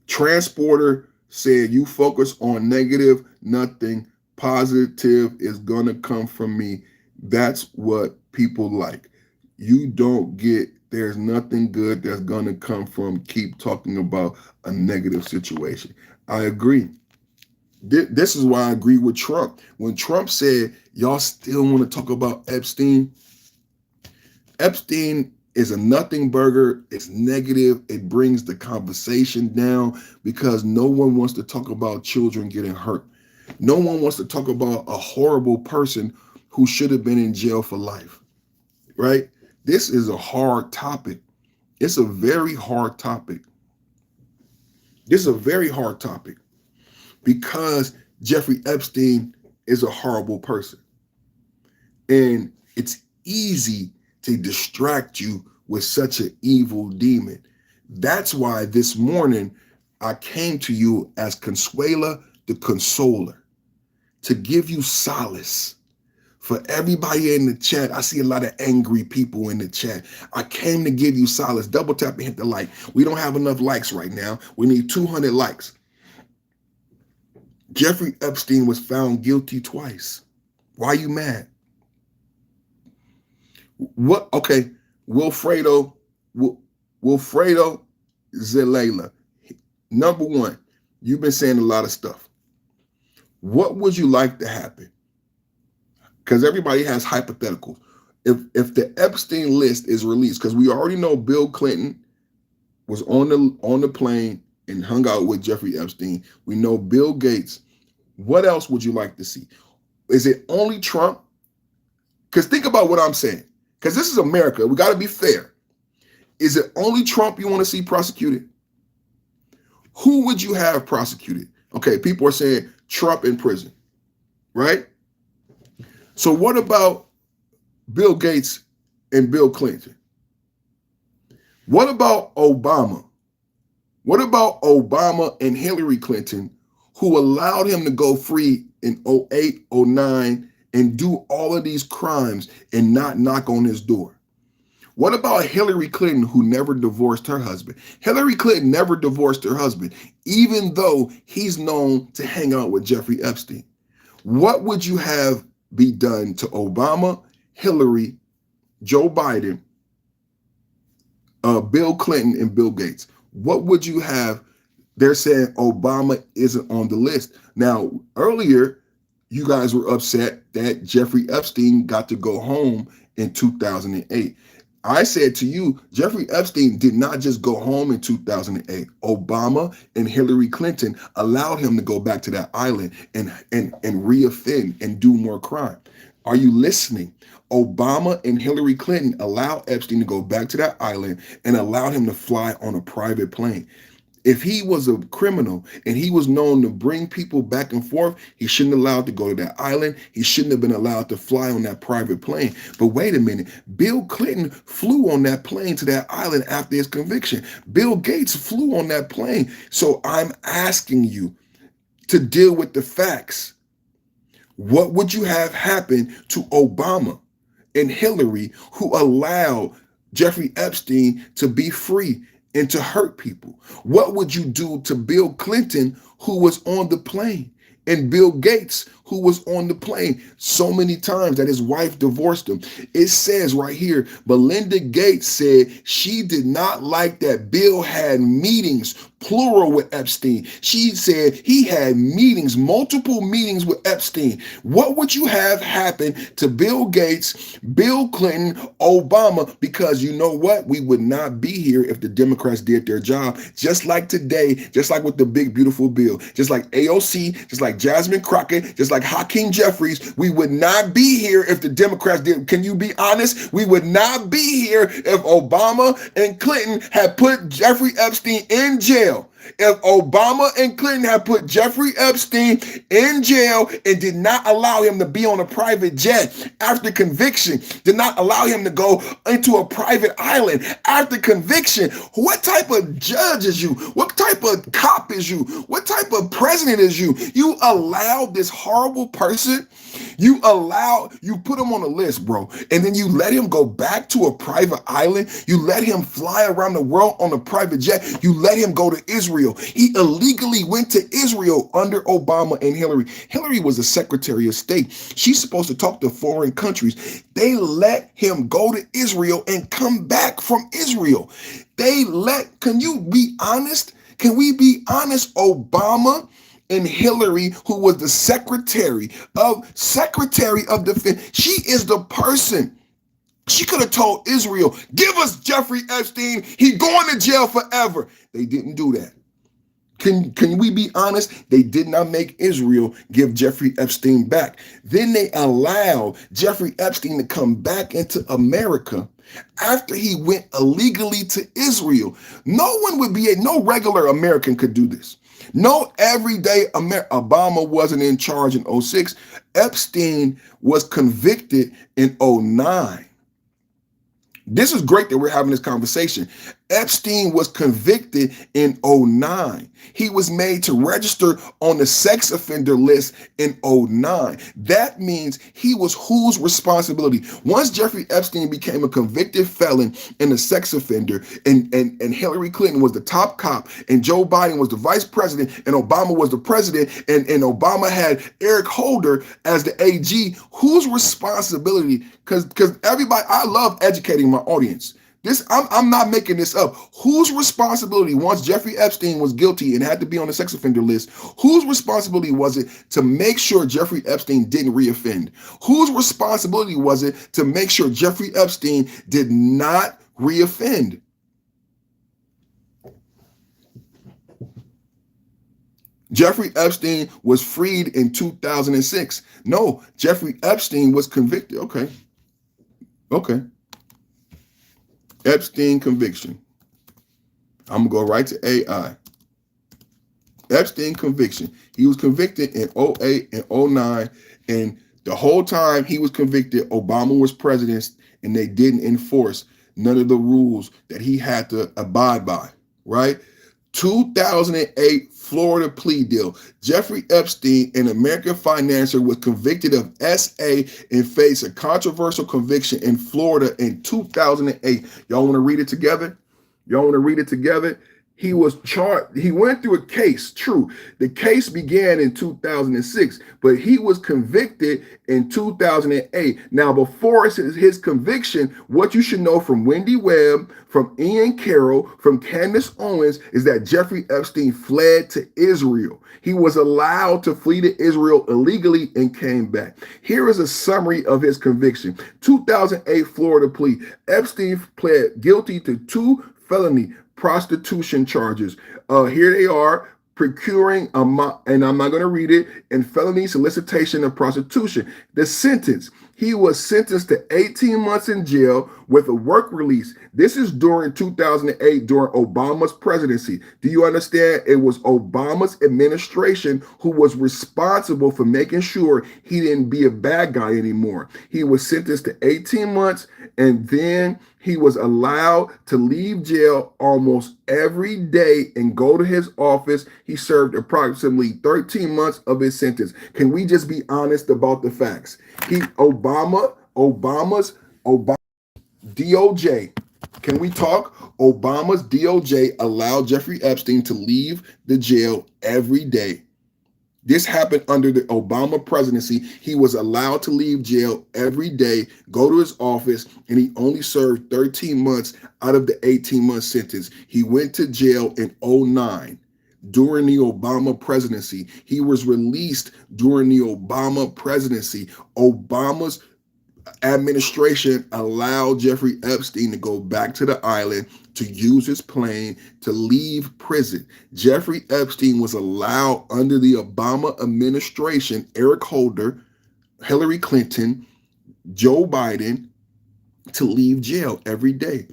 Transporter said, you focus on negative, nothing positive is going to come from me. That's what people like. You don't get, there's nothing good that's going to come from keep talking about a negative situation. I agree. This is why I agree with Trump. When Trump said, y'all still want to talk about Epstein? Epstein is a nothing burger. It's negative. It brings the conversation down because no one wants to talk about children getting hurt. No one wants to talk about a horrible person who should have been in jail for life, right? This is a hard topic. It's a very hard topic. This is a very hard topic. because Jeffrey Epstein is a horrible person. And it's easy to distract you with such an evil demon. That's why this morning I came to you as Consuela the Consoler, to give you solace. For everybody in the chat, I see a lot of angry people in the chat. I came to give you solace. Double tap and hit the like. We don't have enough likes right now. We need 200 likes. Jeffrey Epstein was found guilty twice. Why are you mad? What? Okay, Wilfredo Zelela. Number one, you've been saying a lot of stuff. What would you like to happen? Because everybody has hypotheticals. If the Epstein list is released, because we already know Bill Clinton was on the plane and hung out with Jeffrey Epstein. We know Bill Gates. What else would you like to see? Is it only Trump? Because think about what I'm saying. Because this is America. We got to be fair. Is it only Trump you want to see prosecuted? Who would you have prosecuted? Okay, people are saying Trump in prison, right? So what about Bill Gates and Bill Clinton? What about Obama? What about Obama and Hillary Clinton, who allowed him to go free in 08, 09, and do all of these crimes and not knock on his door? What about Hillary Clinton, who never divorced her husband? Hillary Clinton never divorced her husband, even though he's known to hang out with Jeffrey Epstein. What would you have be done to Obama, Hillary, Joe Biden, Bill Clinton, and Bill Gates? What would you have? They're saying Obama isn't on the list. Now, earlier, you guys were upset that Jeffrey Epstein got to go home in 2008. I said to you, Jeffrey Epstein did not just go home in 2008. Obama and Hillary Clinton allowed him to go back to that island and reoffend and do more crime. Are you listening? Obama and Hillary Clinton allowed Epstein to go back to that island and allowed him to fly on a private plane. If he was a criminal and he was known to bring people back and forth, he shouldn't have allowed to go to that island. He shouldn't have been allowed to fly on that private plane. But wait a minute, Bill Clinton flew on that plane to that island after his conviction. Bill Gates flew on that plane. So I'm asking you to deal with the facts. What would you have happen to Obama and Hillary, who allowed Jeffrey Epstein to be free and to hurt people? What would you do to Bill Clinton, who was on the plane, and Bill Gates, who was on the plane so many times that his wife divorced him? It says right here, Melinda Gates said she did not like that Bill had meetings, plural, with Epstein. She said he had meetings, multiple meetings with Epstein. What would you have happen to Bill Gates, Bill Clinton, Obama? Because you know what? We would not be here if the Democrats did their job. Just like today, just like with the big, beautiful bill, just like AOC, just like Jasmine Crockett, just like Hakeem Jeffries, we would not be here if the Democrats did. Can you be honest? We would not be here if Obama and Clinton had put Jeffrey Epstein in jail. If Obama and Clinton had put Jeffrey Epstein in jail and did not allow him to be on a private jet after conviction, did not allow him to go into a private island after conviction, what type of judge is you? What type of cop is you? What type of president is you? You allowed this horrible person, you put him on a list, bro, and then you let him go back to a private island. You let him fly around the world on a private jet. You let him go to Israel. He illegally went to Israel under Obama and Hillary. Hillary was the Secretary of State. She's supposed to talk to foreign countries. They let him go to Israel and come back from Israel. Can you be honest? Can we be honest? Obama and Hillary, who was the Secretary of Defense, she is the person. She could have told Israel, give us Jeffrey Epstein. He going to jail forever. They didn't do that. Can we be honest? They did not make Israel give Jeffrey Epstein back. Then they allowed Jeffrey Epstein to come back into America after he went illegally to Israel. No regular American could do this. No, everyday Obama wasn't in charge in '06. Epstein was convicted in '09. This is great that we're having this conversation. Epstein was convicted in '09. He was made to register on the sex offender list in '09. That means he was whose responsibility? Once Jeffrey Epstein became a convicted felon and a sex offender, and Hillary Clinton was the top cop, and Joe Biden was the vice president, and Obama was the president, and Obama had Eric Holder as the AG, whose responsibility? Because everybody, I love educating my audience. I'm not making this up. Whose responsibility, once Jeffrey Epstein was guilty and had to be on the sex offender list, whose responsibility was it to make sure Jeffrey Epstein didn't reoffend? Whose responsibility was it to make sure Jeffrey Epstein did not reoffend? Jeffrey Epstein was freed in 2006. No, Jeffrey Epstein was convicted. Okay. Epstein conviction. I'm going to go right to AI. Epstein conviction. He was convicted in '08 and '09. And the whole time he was convicted, Obama was president, and they didn't enforce none of the rules that he had to abide by, right? 2008 Florida plea deal. Jeffrey Epstein, an American financier, was convicted of SA and faced a controversial conviction in Florida in 2008. Y'all want to read it together? He was charged. He went through a case. True. The case began in 2006, but he was convicted in 2008. Now, before his conviction, what you should know from Wendy Webb, from Ian Carroll, from Candace Owens is that Jeffrey Epstein fled to Israel. He was allowed to flee to Israel illegally and came back. Here is a summary of his conviction. 2008 Florida plea. Epstein pled guilty to 2 felony prostitution charges. Here they are: procuring, and I'm not going to read it, and felony solicitation of prostitution. The sentence: he was sentenced to 18 months in jail with a work release. This is during 2008, during Obama's presidency. Do you understand? It was Obama's administration who was responsible for making sure he didn't be a bad guy anymore. He was sentenced to 18 months, and then he was allowed to leave jail almost every day and go to his office. He served approximately 13 months of his sentence. Can we just be honest about the facts? Obama's DOJ. Can we talk? Obama's DOJ allowed Jeffrey Epstein to leave the jail every day. This happened under the Obama presidency. He was allowed to leave jail every day, go to his office, and he only served 13 months out of the 18-month sentence. He went to jail in '09 during the Obama presidency. He was released during the Obama presidency. Obama's administration allowed Jeffrey Epstein to go back to the island, to use his plane, to leave prison. Jeffrey Epstein was allowed under the Obama administration, Eric Holder, Hillary Clinton, Joe Biden, to leave jail every day.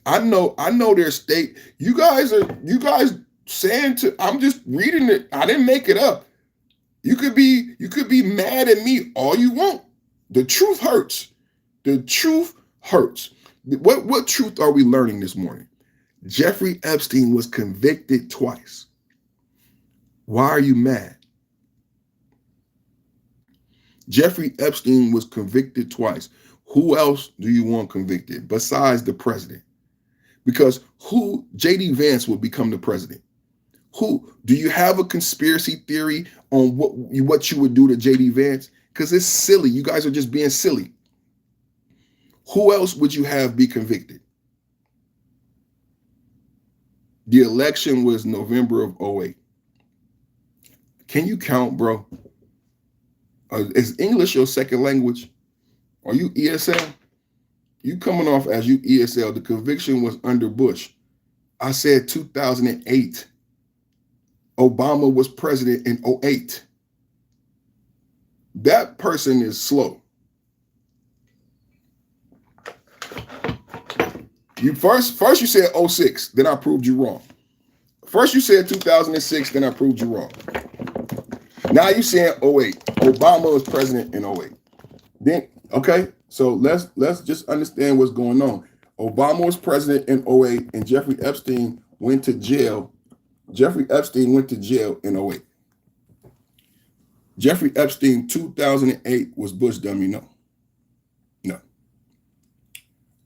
I know their state. You guys saying I'm just reading it. I didn't make it up. You could be mad at me all you want. The truth hurts. The truth hurts. What truth are we learning this morning? Jeffrey Epstein was convicted twice. Why are you mad? Jeffrey Epstein was convicted twice. Who else do you want convicted besides the president? Because J.D. Vance will become the president. Do you have a conspiracy theory on what you would do to J.D. Vance? Because it's silly. You guys are just being silly. Who else would you have be convicted? The election was November of '08. Can you count, bro? Is English your second language? Are you ESL? You coming off as you ESL. The conviction was under Bush. I said 2008. Obama was president in '08. That person is slow. You first you said '06, then I proved you wrong. First you said 2006, then I proved you wrong. Now you saying 08. Obama was president in 08. Then, okay, so let's just understand what's going on. Obama was president in 08, and Jeffrey Epstein went to jail. Jeffrey Epstein went to jail in 08. Jeffrey Epstein, 2008, was Bush dummy? No. No.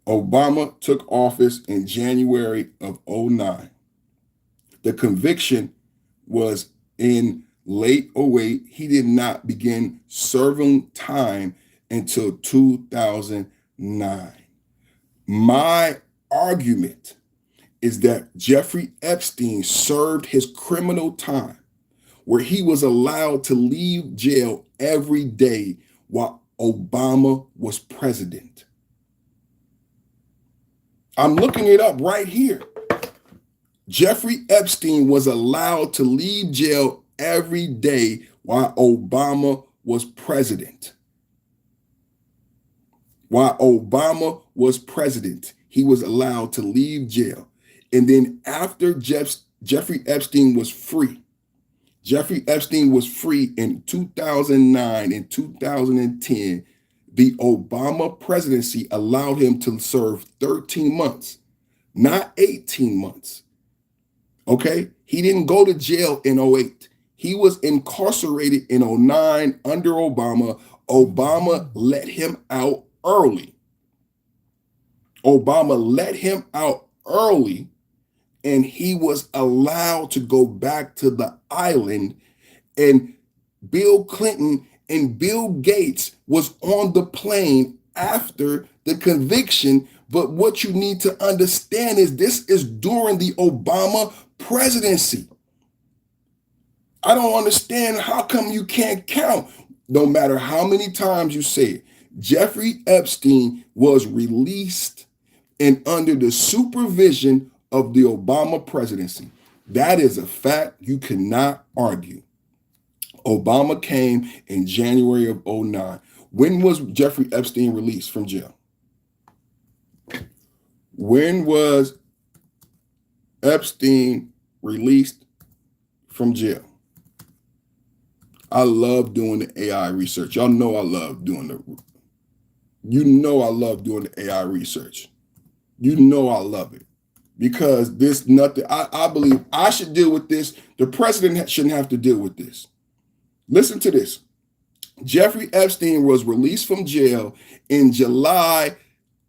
Obama took office in January of 09. The conviction was in late 08. He did not begin serving time until 2009. My argument is that Jeffrey Epstein served his criminal time where he was allowed to leave jail every day while Obama was president. I'm looking it up right here. Jeffrey Epstein was allowed to leave jail every day while Obama was president. While Obama was president, he was allowed to leave jail. And then after Jeffrey Epstein was free, Jeffrey Epstein was free in 2009 and 2010. The Obama presidency allowed him to serve 13 months, not 18 months. Okay? He didn't go to jail in 08. He was incarcerated in 09 under Obama. Obama let him out early. Obama let him out early, and he was allowed to go back to the island. And Bill Clinton and Bill Gates was on the plane after the conviction. But what you need to understand is this is during the Obama presidency. I don't understand how come you can't count. No matter how many times you say it, Jeffrey Epstein was released and under the supervision of the Obama presidency. That is a fact you cannot argue. Obama came in January of 09. When was Jeffrey Epstein released from jail? When was Epstein released from jail? I love doing the AI research. Y'all know I love doing the AI research. You know I love it. Because this nothing, I believe I should deal with this. The president shouldn't have to deal with this. Listen to this. Jeffrey Epstein was released from jail in July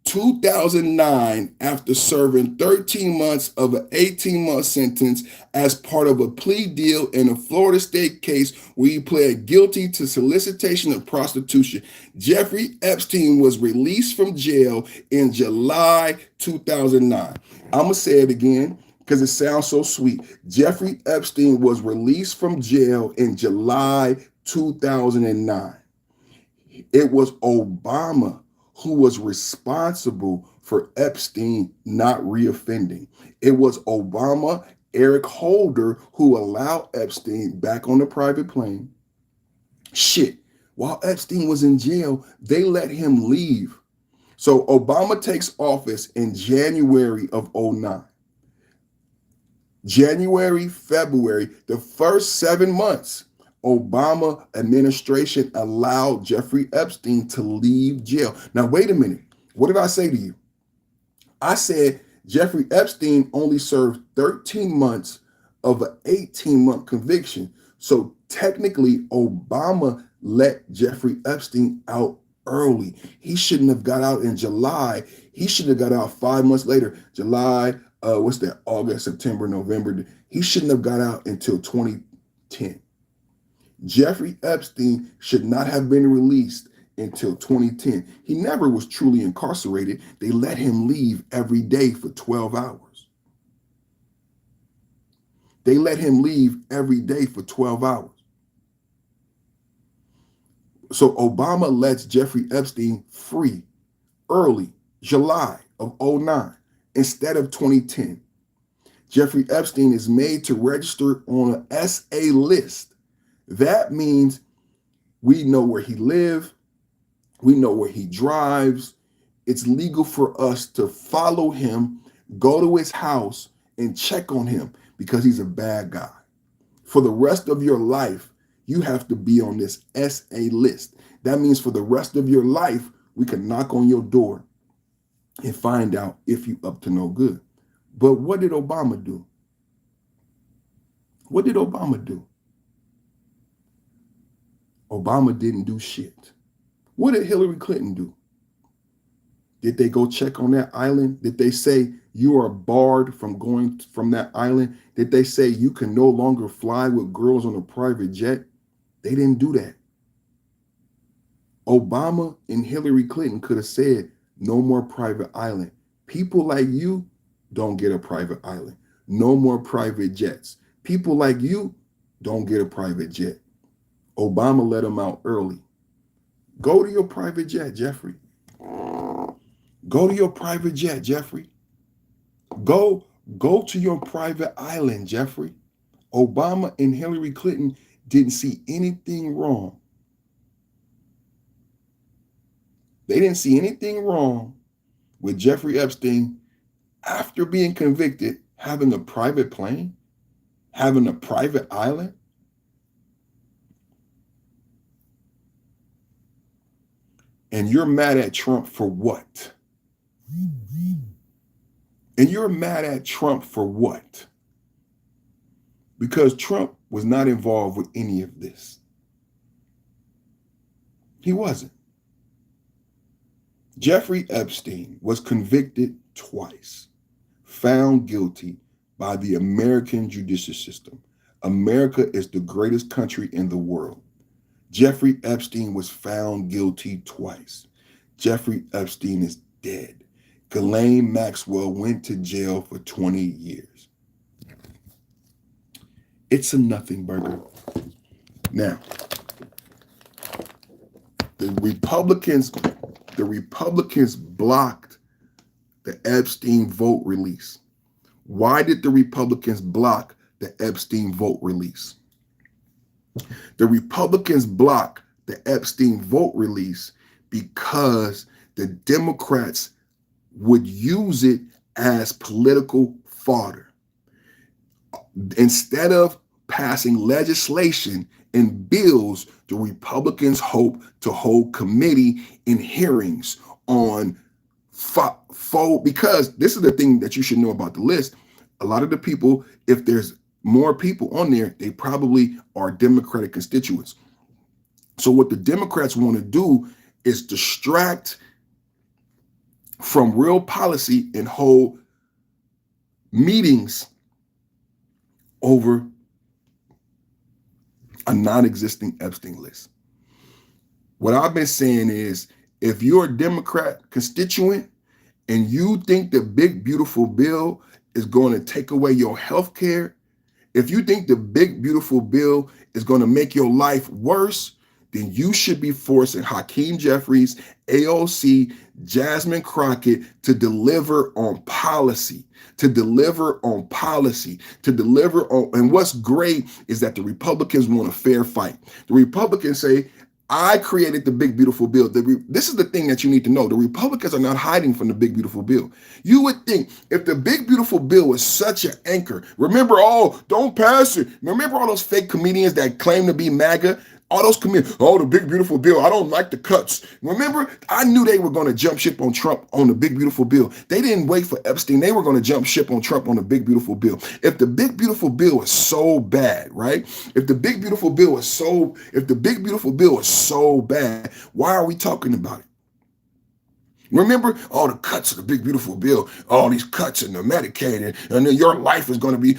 2009 after serving 13 months of an 18-month sentence as part of a plea deal in a Florida state case where he pled guilty to solicitation of prostitution. Jeffrey Epstein was released from jail in July 2009. I'm going to say it again because it sounds so sweet. Jeffrey Epstein was released from jail in July 2009. It was Obama who was responsible for Epstein not reoffending. It was Obama, Eric Holder, who allowed Epstein back on the private plane. Shit, while Epstein was in jail, they let him leave. So Obama takes office in January of 09. January, February, the first 7 months, Obama administration allowed Jeffrey Epstein to leave jail. Now, wait a minute. What did I say to you? I said Jeffrey Epstein only served 13 months of an 18-month conviction. So technically, Obama let Jeffrey Epstein out early. He shouldn't have got out in July. He should have got out 5 months later. July, August, September, November. He shouldn't have got out until 2010. Jeffrey Epstein should not have been released until 2010. He never was truly incarcerated. They let him leave every day for 12 hours. They let him leave every day for 12 hours. So Obama lets Jeffrey Epstein free early, July of 09, instead of 2010. Jeffrey Epstein is made to register on an SA list. That means we know where he lives. We know where he drives. It's legal for us to follow him, go to his house, and check on him because he's a bad guy. For the rest of your life, you have to be on this SA list. That means for the rest of your life, we can knock on your door and find out if you up to no good. But what did Obama do? What did Obama do? Obama didn't do shit. What did Hillary Clinton do? Did they go check on that island? Did they say you are barred from going from that island? Did they say you can no longer fly with girls on a private jet? They didn't do that. Obama and Hillary Clinton could have said no more private island. People like you don't get a private island. No more private jets. People like you don't get a private jet. Obama let them out early. Go to your private jet, Jeffrey. Go to your private jet, Jeffrey. Go to your private island, Jeffrey. Obama and Hillary Clinton didn't see anything wrong. They didn't see anything wrong with Jeffrey Epstein, after being convicted, having a private plane, having a private island. And you're mad at Trump for what? And you're mad at Trump for what? Because Trump was not involved with any of this. He wasn't. Jeffrey Epstein was convicted twice, found guilty by the American judicial system. America is the greatest country in the world. Jeffrey Epstein was found guilty twice. Jeffrey Epstein is dead. Ghislaine Maxwell went to jail for 20 years. It's a nothing burger. Now, the Republicans blocked the Epstein vote release. Why did the Republicans block the Epstein vote release? The Republicans blocked the Epstein vote release because the Democrats would use it as political fodder. Instead of passing legislation and bills, the Republicans hope to hold committee and hearings on because this is the thing that you should know about the list. A lot of the people, if there's more people on there, they probably are Democratic constituents. So what the Democrats want to do is distract from real policy and hold meetings over a non-existing Epstein list. What I've been saying is, if you're a Democrat constituent and you think the big, beautiful bill is going to take away your health care, if you think the big, beautiful bill is going to make your life worse, then you should be forcing Hakeem Jeffries, AOC, Jasmine Crockett to deliver on policy, and what's great is that the Republicans want a fair fight. The Republicans say, I created the big, beautiful bill. This is the thing that you need to know. The Republicans are not hiding from the big, beautiful bill. You would think if the big, beautiful bill was such an anchor, remember, don't pass it. Remember all those fake comedians that claim to be MAGA? All those comedians, the big, beautiful bill, I don't like the cuts. Remember, I knew they were going to jump ship on Trump on the big, beautiful bill. They didn't wait for Epstein. They were going to jump ship on Trump on the big, beautiful bill. If the big, beautiful bill was so bad, right? If the big, beautiful bill was so bad, why are we talking about it? Remember all the cuts of the big, beautiful bill, all these cuts in the Medicaid, and then your life is going to be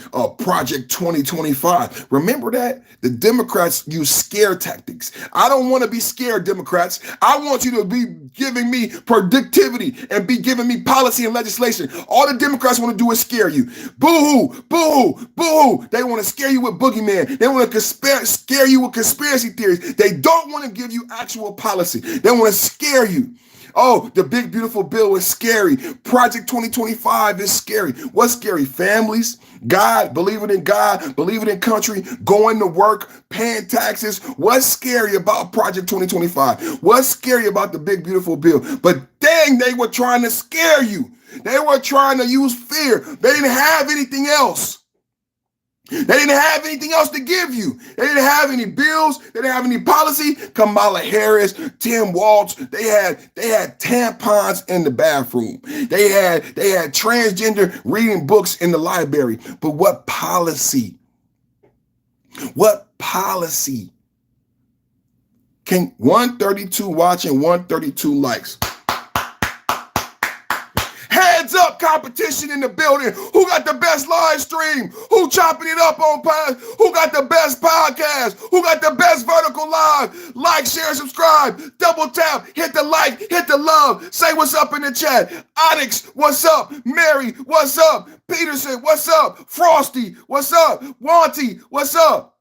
Project 2025. Remember that? The Democrats use scare tactics. I don't want to be scared, Democrats. I want you to be giving me productivity and be giving me policy and legislation. All the Democrats want to do is scare you. Boo-hoo, boo-hoo, boo-hoo. They want to scare you with Boogeyman. They want to scare you with conspiracy theories. They don't want to give you actual policy. They want to scare you. The big, beautiful bill is scary. Project 2025 is scary. What's scary? Families, God, believing in God, believing in country, going to work, paying taxes. What's scary about Project 2025? What's scary about the big, beautiful bill? But dang, they were trying to scare you. They were trying to use fear. They didn't have anything else. They didn't have anything else to give you. They didn't have any bills. They didn't have any policy. Kamala Harris, Tim Walz, they had tampons in the bathroom. They had transgender reading books in the library. But what policy? What policy? Can 132 watching, 132 likes? Heads up, competition in the building. Who got the best live stream? Who chopping it up on pod? Who got the best podcast? Who got the best vertical live? Like, share, subscribe, double tap, hit the like, hit the love. Say what's up in the chat. Onyx, what's up? Mary, what's up? Peterson, what's up? Frosty, what's up? Wanty, what's up?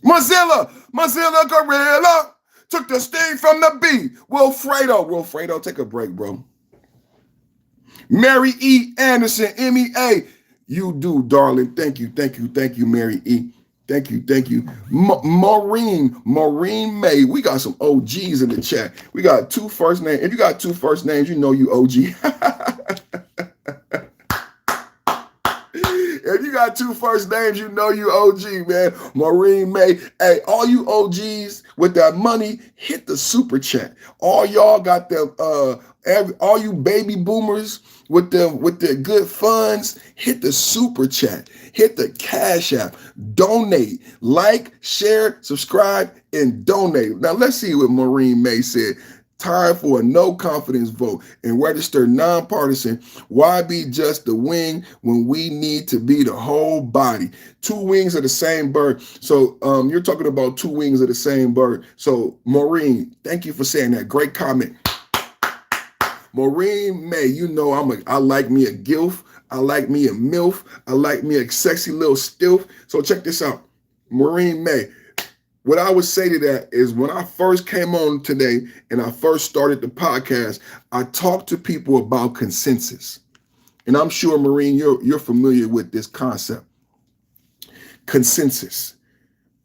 Mozilla Gorilla took the sting from the bee. Wilfredo, take a break, bro. Mary E. Anderson, MEA. You do, darling. Thank you, Mary E. Thank you. Maureen May. We got some OGs in the chat. We got 2 first names. If you got 2 first names, you know you OG. If you got 2 first names, you know you OG, man. Maureen May. Hey, all you OGs with that money, hit the super chat. All y'all got the all you baby boomers with their good funds, hit the super chat, hit the Cash App, donate, like, share, subscribe, and donate. Now let's see what Maureen May said. Time for a no confidence vote and register nonpartisan. Why be just the wing when we need to be the whole body? 2 wings of the same bird. So you're talking about 2 wings of the same bird. So Maureen, thank you for saying that. Great comment. Maureen May, you know I like me a gilf. I like me a milf. I like me a sexy little stilf. So check this out. Maureen May. What I would say to that is when I first came on today and I first started the podcast, I talked to people about consensus. And I'm sure, Maureen, you're familiar with this concept. Consensus.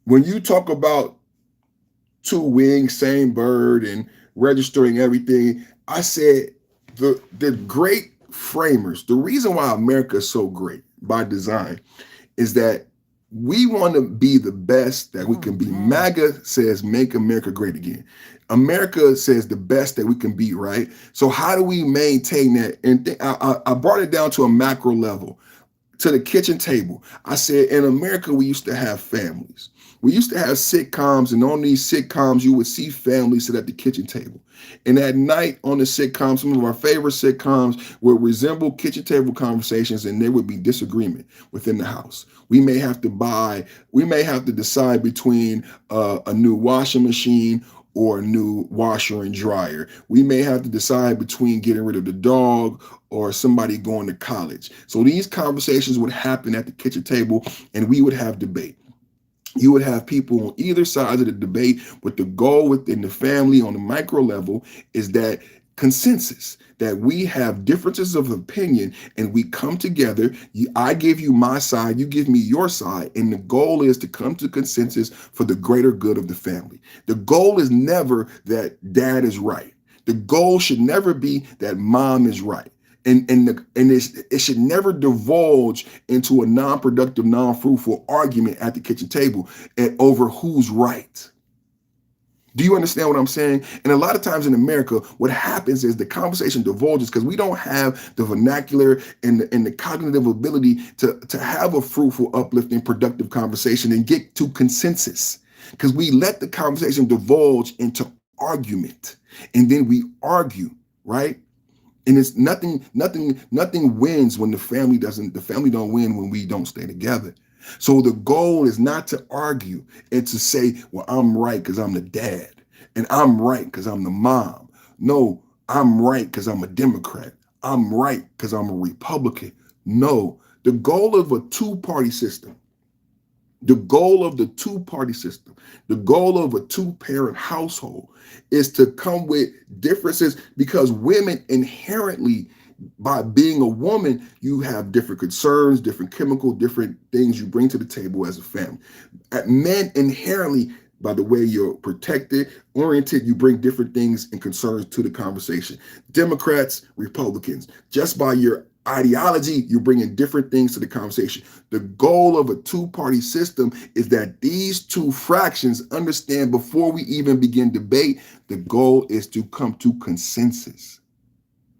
When you talk about 2 wings, same bird, and registering everything, I said the great framers, the reason why America is so great by design is that we want to be the best that we can be. MAGA says, make America great again. America says the best that we can be, right? So how do we maintain that? And I brought it down to a macro level, to the kitchen table. I said, in America, we used to have families. We used to have sitcoms, and on these sitcoms, you would see families sit at the kitchen table. And at night on the sitcoms, some of our favorite sitcoms would resemble kitchen table conversations, and there would be disagreement within the house. We may have to decide between a new washing machine or a new washer and dryer. We may have to decide between getting rid of the dog or somebody going to college. So these conversations would happen at the kitchen table, and we would have debate. You would have people on either side of the debate, but the goal within the family on the micro level is that consensus, that we have differences of opinion and we come together. I give you my side, you give me your side, and the goal is to come to consensus for the greater good of the family. The goal is never that dad is right. The goal should never be that mom is right. And it should never divulge into a non-productive, non-fruitful argument at the kitchen table over who's right. Do you understand what I'm saying? And a lot of times in America, what happens is the conversation divulges because we don't have the vernacular and the cognitive ability to have a fruitful, uplifting, productive conversation and get to consensus. Because we let the conversation divulge into argument, and then we argue, right? And it's nothing wins when the family don't win when we don't stay together. So the goal is not to argue and to say, well, I'm right because I'm the dad, and I'm right because I'm the mom. No, I'm right because I'm a Democrat. I'm right because I'm a Republican. No, the goal of a two-party system, the goal of the two-party system, the goal of a two-parent household is to come with differences, because women inherently, by being a woman, you have different concerns, different chemical, different things you bring to the table as a family. Men inherently, by the way you're protected, oriented, you bring different things and concerns to the conversation. Democrats, Republicans, just by your ideology, you're bringing different things to the conversation. The goal of a two-party system is that these two fractions understand before we even begin debate, the goal is to come to consensus.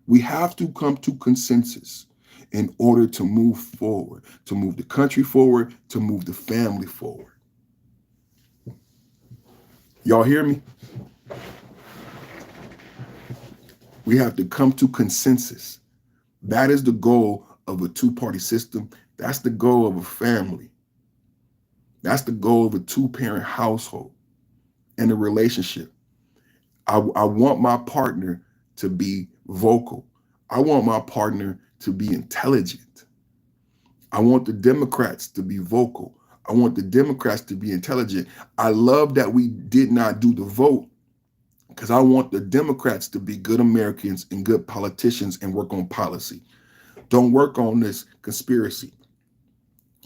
We have to come to consensus in order to move forward, to move the country forward, to move the family forward. Y'all hear me? We have to come to consensus. That is the goal of a two-party system. That's the goal of a family. That's the goal of a two-parent household and a relationship. I want my partner to be vocal. I want my partner to be intelligent. I want the Democrats to be vocal. I want the Democrats to be intelligent. I love that we did not do the vote because I want the Democrats to be good Americans and good politicians and work on policy. Don't work on this conspiracy.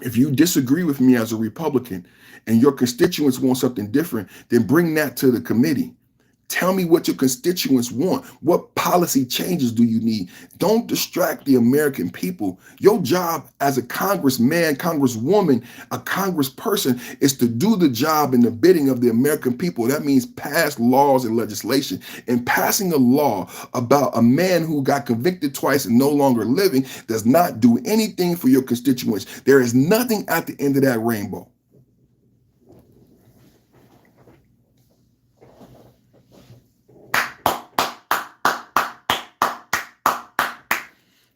If you disagree with me as a Republican and your constituents want something different, then bring that to the committee. Tell me what your constituents want. What policy changes do you need? Don't distract the American people. Your job as a congressman, congresswoman, a congressperson is to do the job and the bidding of the American people. That means pass laws and legislation. And passing a law about a man who got convicted twice and no longer living does not do anything for your constituents. There is nothing at the end of that rainbow.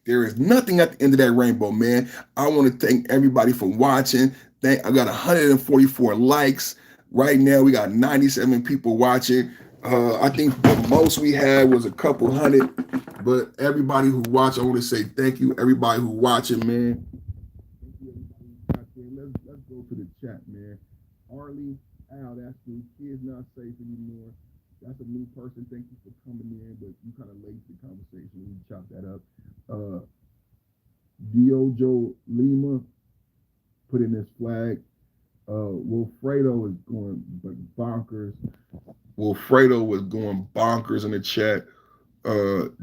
There is nothing at the end of that rainbow, man. I want to thank everybody for watching. I got 144 likes. Right now, we got 97 people watching. I think the most we had was a couple hundred. But everybody who watched, I want to say thank you. Everybody who watching, man. Thank you, everybody. Let's go to the chat, man. Arlie, Al, that's the kids not safe anymore. That's a new person. Thank you for coming in, but you kind of late to the conversation. We chop that up. Diojo Lima put in this flag. Wilfredo is going bonkers. Wilfredo was going bonkers in the chat.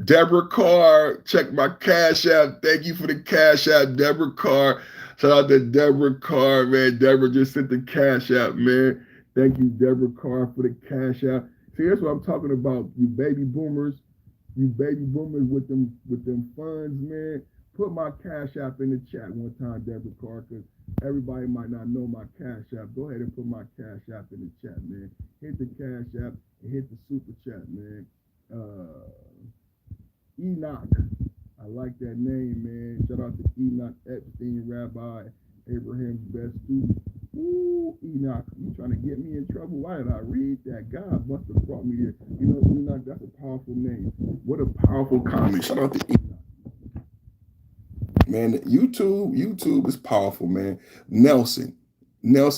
Deborah Carr, check my Cash App. Thank you for the Cash App, Deborah Carr. Shout out to Deborah Carr, man. Deborah just sent the Cash App, man. Thank you, Deborah Carr, for the Cash App. See, that's what I'm talking about. You baby boomers with them funds, man. Put my Cash App in the chat one time, Deborah Carr, because everybody might not know my Cash App. Go ahead and put my Cash App in the chat, man. Hit the Cash App and hit the Super Chat, man. Enoch. I like that name, man. Shout out to Enoch Epstein, Rabbi, Abraham's best student. Ooh, Enoch, you trying to get me in trouble? Why did I read that? God must have brought me here. You know, Enoch, that's a powerful name. What a powerful comment. Shout out to Enoch. Man, YouTube is powerful, man. Nelson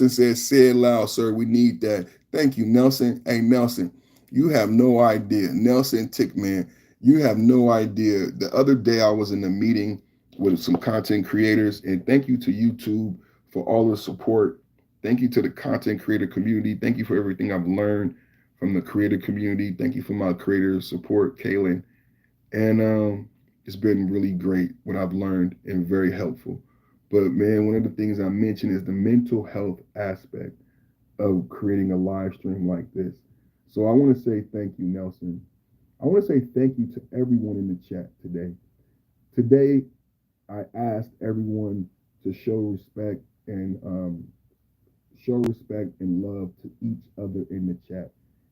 says, say it loud, sir. We need that. Thank you, Nelson. Hey, Nelson, you have no idea. Nelson Tickman, you have no idea. The other day I was in a meeting with some content creators, and thank you to YouTube for all the support. Thank you to the content creator community. Thank you for everything I've learned from the creator community. Thank you for my creator support, Kaylin. And it's been really great what I've learned and very helpful. But man, one of the things I mentioned is the mental health aspect of creating a live stream like this. So I want to say thank you, Nelson. I want to say thank you to everyone in the chat today. Today, I asked everyone to show respect and love to each other in the chat.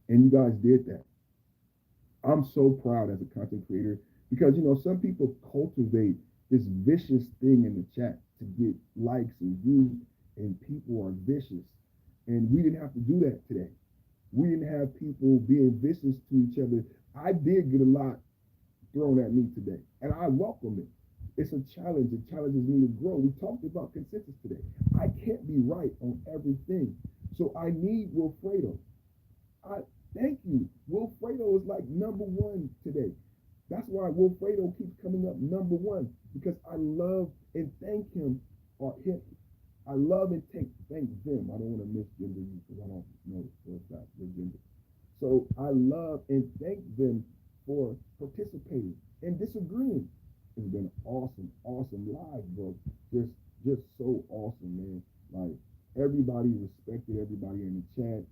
And you guys did that. I'm so proud as a content creator because, you know, some people cultivate this vicious thing in the chat to get likes and views, and people are vicious. And we didn't have to do that today. We didn't have people being vicious to each other. I did get a lot thrown at me today, and I welcome it. It's a challenge. It challenges me to grow. We talked about consensus today. I can't be right on everything. So I need Wilfredo. Thank you. Wilfredo is like number one today. That's why Wilfredo keeps coming up number one, because I love and thank him or him. I love and thank them. I don't want to misgender you because I don't know for a fact their gender. So I love and thank them for participating and disagreeing. It's been awesome, awesome live, bro. Just just so awesome, man. Like everybody respected everybody in the chat.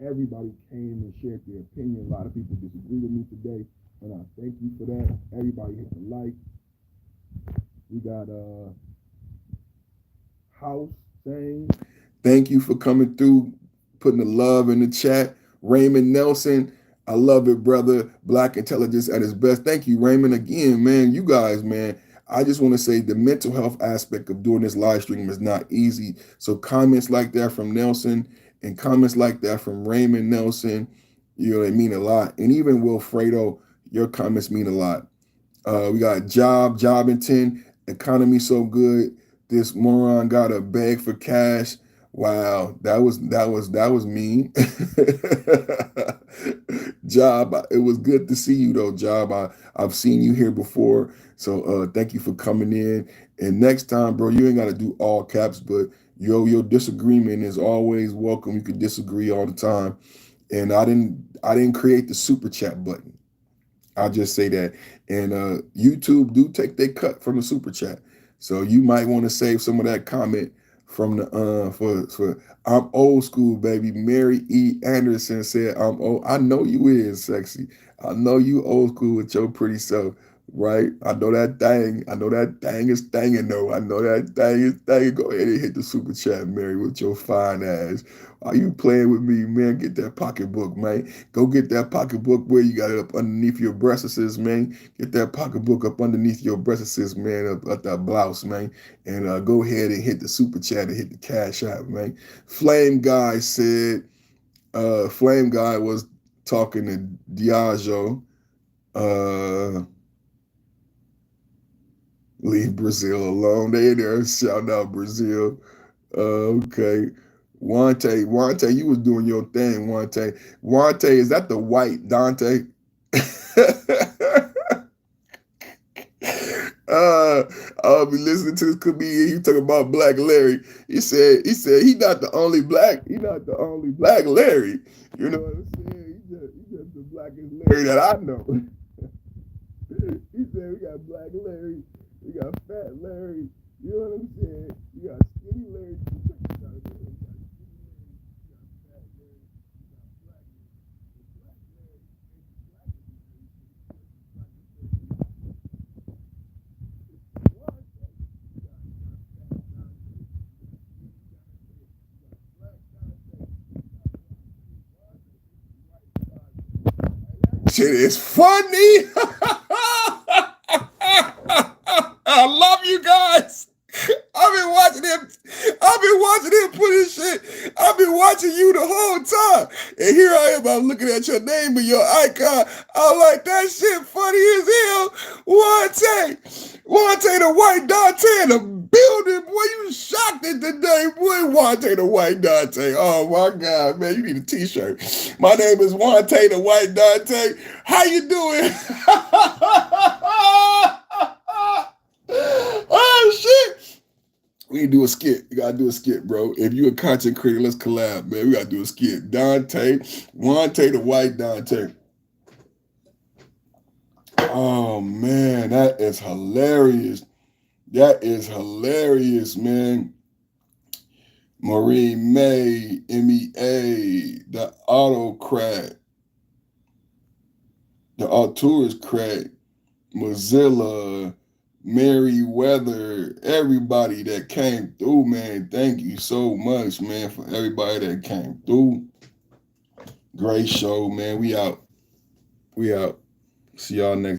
Everybody came and shared their opinion. A lot of people disagree with me today, and I thank you for that. Everybody hit the like. We got House saying, thank you for coming through, putting the love in the chat. Raymond Nelson, I love it, brother. Black intelligence at its best. Thank you, Raymond. Again, man, you guys, man. I just want to say the mental health aspect of doing this live stream is not easy. So comments like that from Nelson and comments like that from Raymond Nelson, you know, they mean a lot. And even Wilfredo, your comments mean a lot. We got Jobbington, economy so good. This moron got a bag for cash. Wow, that was mean. Job, it was good to see you though, Job. I've seen you here before, so thank you for coming in. And next time, bro, you ain't got to do all caps, but your disagreement is always welcome. You can disagree all the time. And I didn't create the super chat button. I'll just say that. And YouTube do take their cut from the super chat. So you might want to save some of that comment from the for I'm old school, baby. Mary E. Anderson said, I'm old. I know you is sexy. I know you old school with your pretty self, right? I know that thing. I know that thing is thinging though. I know that thing is thinging. Go ahead and hit the super chat, Mary, with your fine ass. Are you playing with me, man? Get that pocketbook, man. Go get that pocketbook where you got it up underneath your breasts, man. Get that pocketbook up underneath your breasts, man, up that blouse, man. And go ahead and hit the super chat and hit the cash out, man. Flame Guy said, Flame Guy was talking to Diageo. Leave Brazil alone. They in there shouting out Brazil. Okay. Wante, you was doing your thing, Wante. Wante, is that the white Dante? I'll be listening to this comedian. He talking about Black Larry. He not the only black. He not the only Black Larry. You know what I'm saying? He just the blackest Larry that I know. He said we got Black Larry, we got Fat Larry. You know what I'm saying? You got Skinny Larry. Shit is funny. I love you guys. I've been watching him. I've been watching him put his shit. I've been watching you the whole time. And here I am. I'm looking at your name and your icon. I'm like, that shit funny as hell. Wante the white Dante in the building. Boy, you shocked it today. Boy, Wante the white Dante. Oh my God, man. You need a t-shirt. My name is Wante the white Dante. How you doing? Oh shit! We need to do a skit. We gotta do a skit, bro. If you a content creator, let's collab, man. We gotta do a skit. Wante the white Dante. Oh man, that is hilarious. That is hilarious, man. Maureen May, MEA, the autocrat, the Arturus crack, Mozilla, Merriweather, everybody that came through, man. Thank you so much, man, for everybody that came through. Great show, man. We out. We out. See y'all next.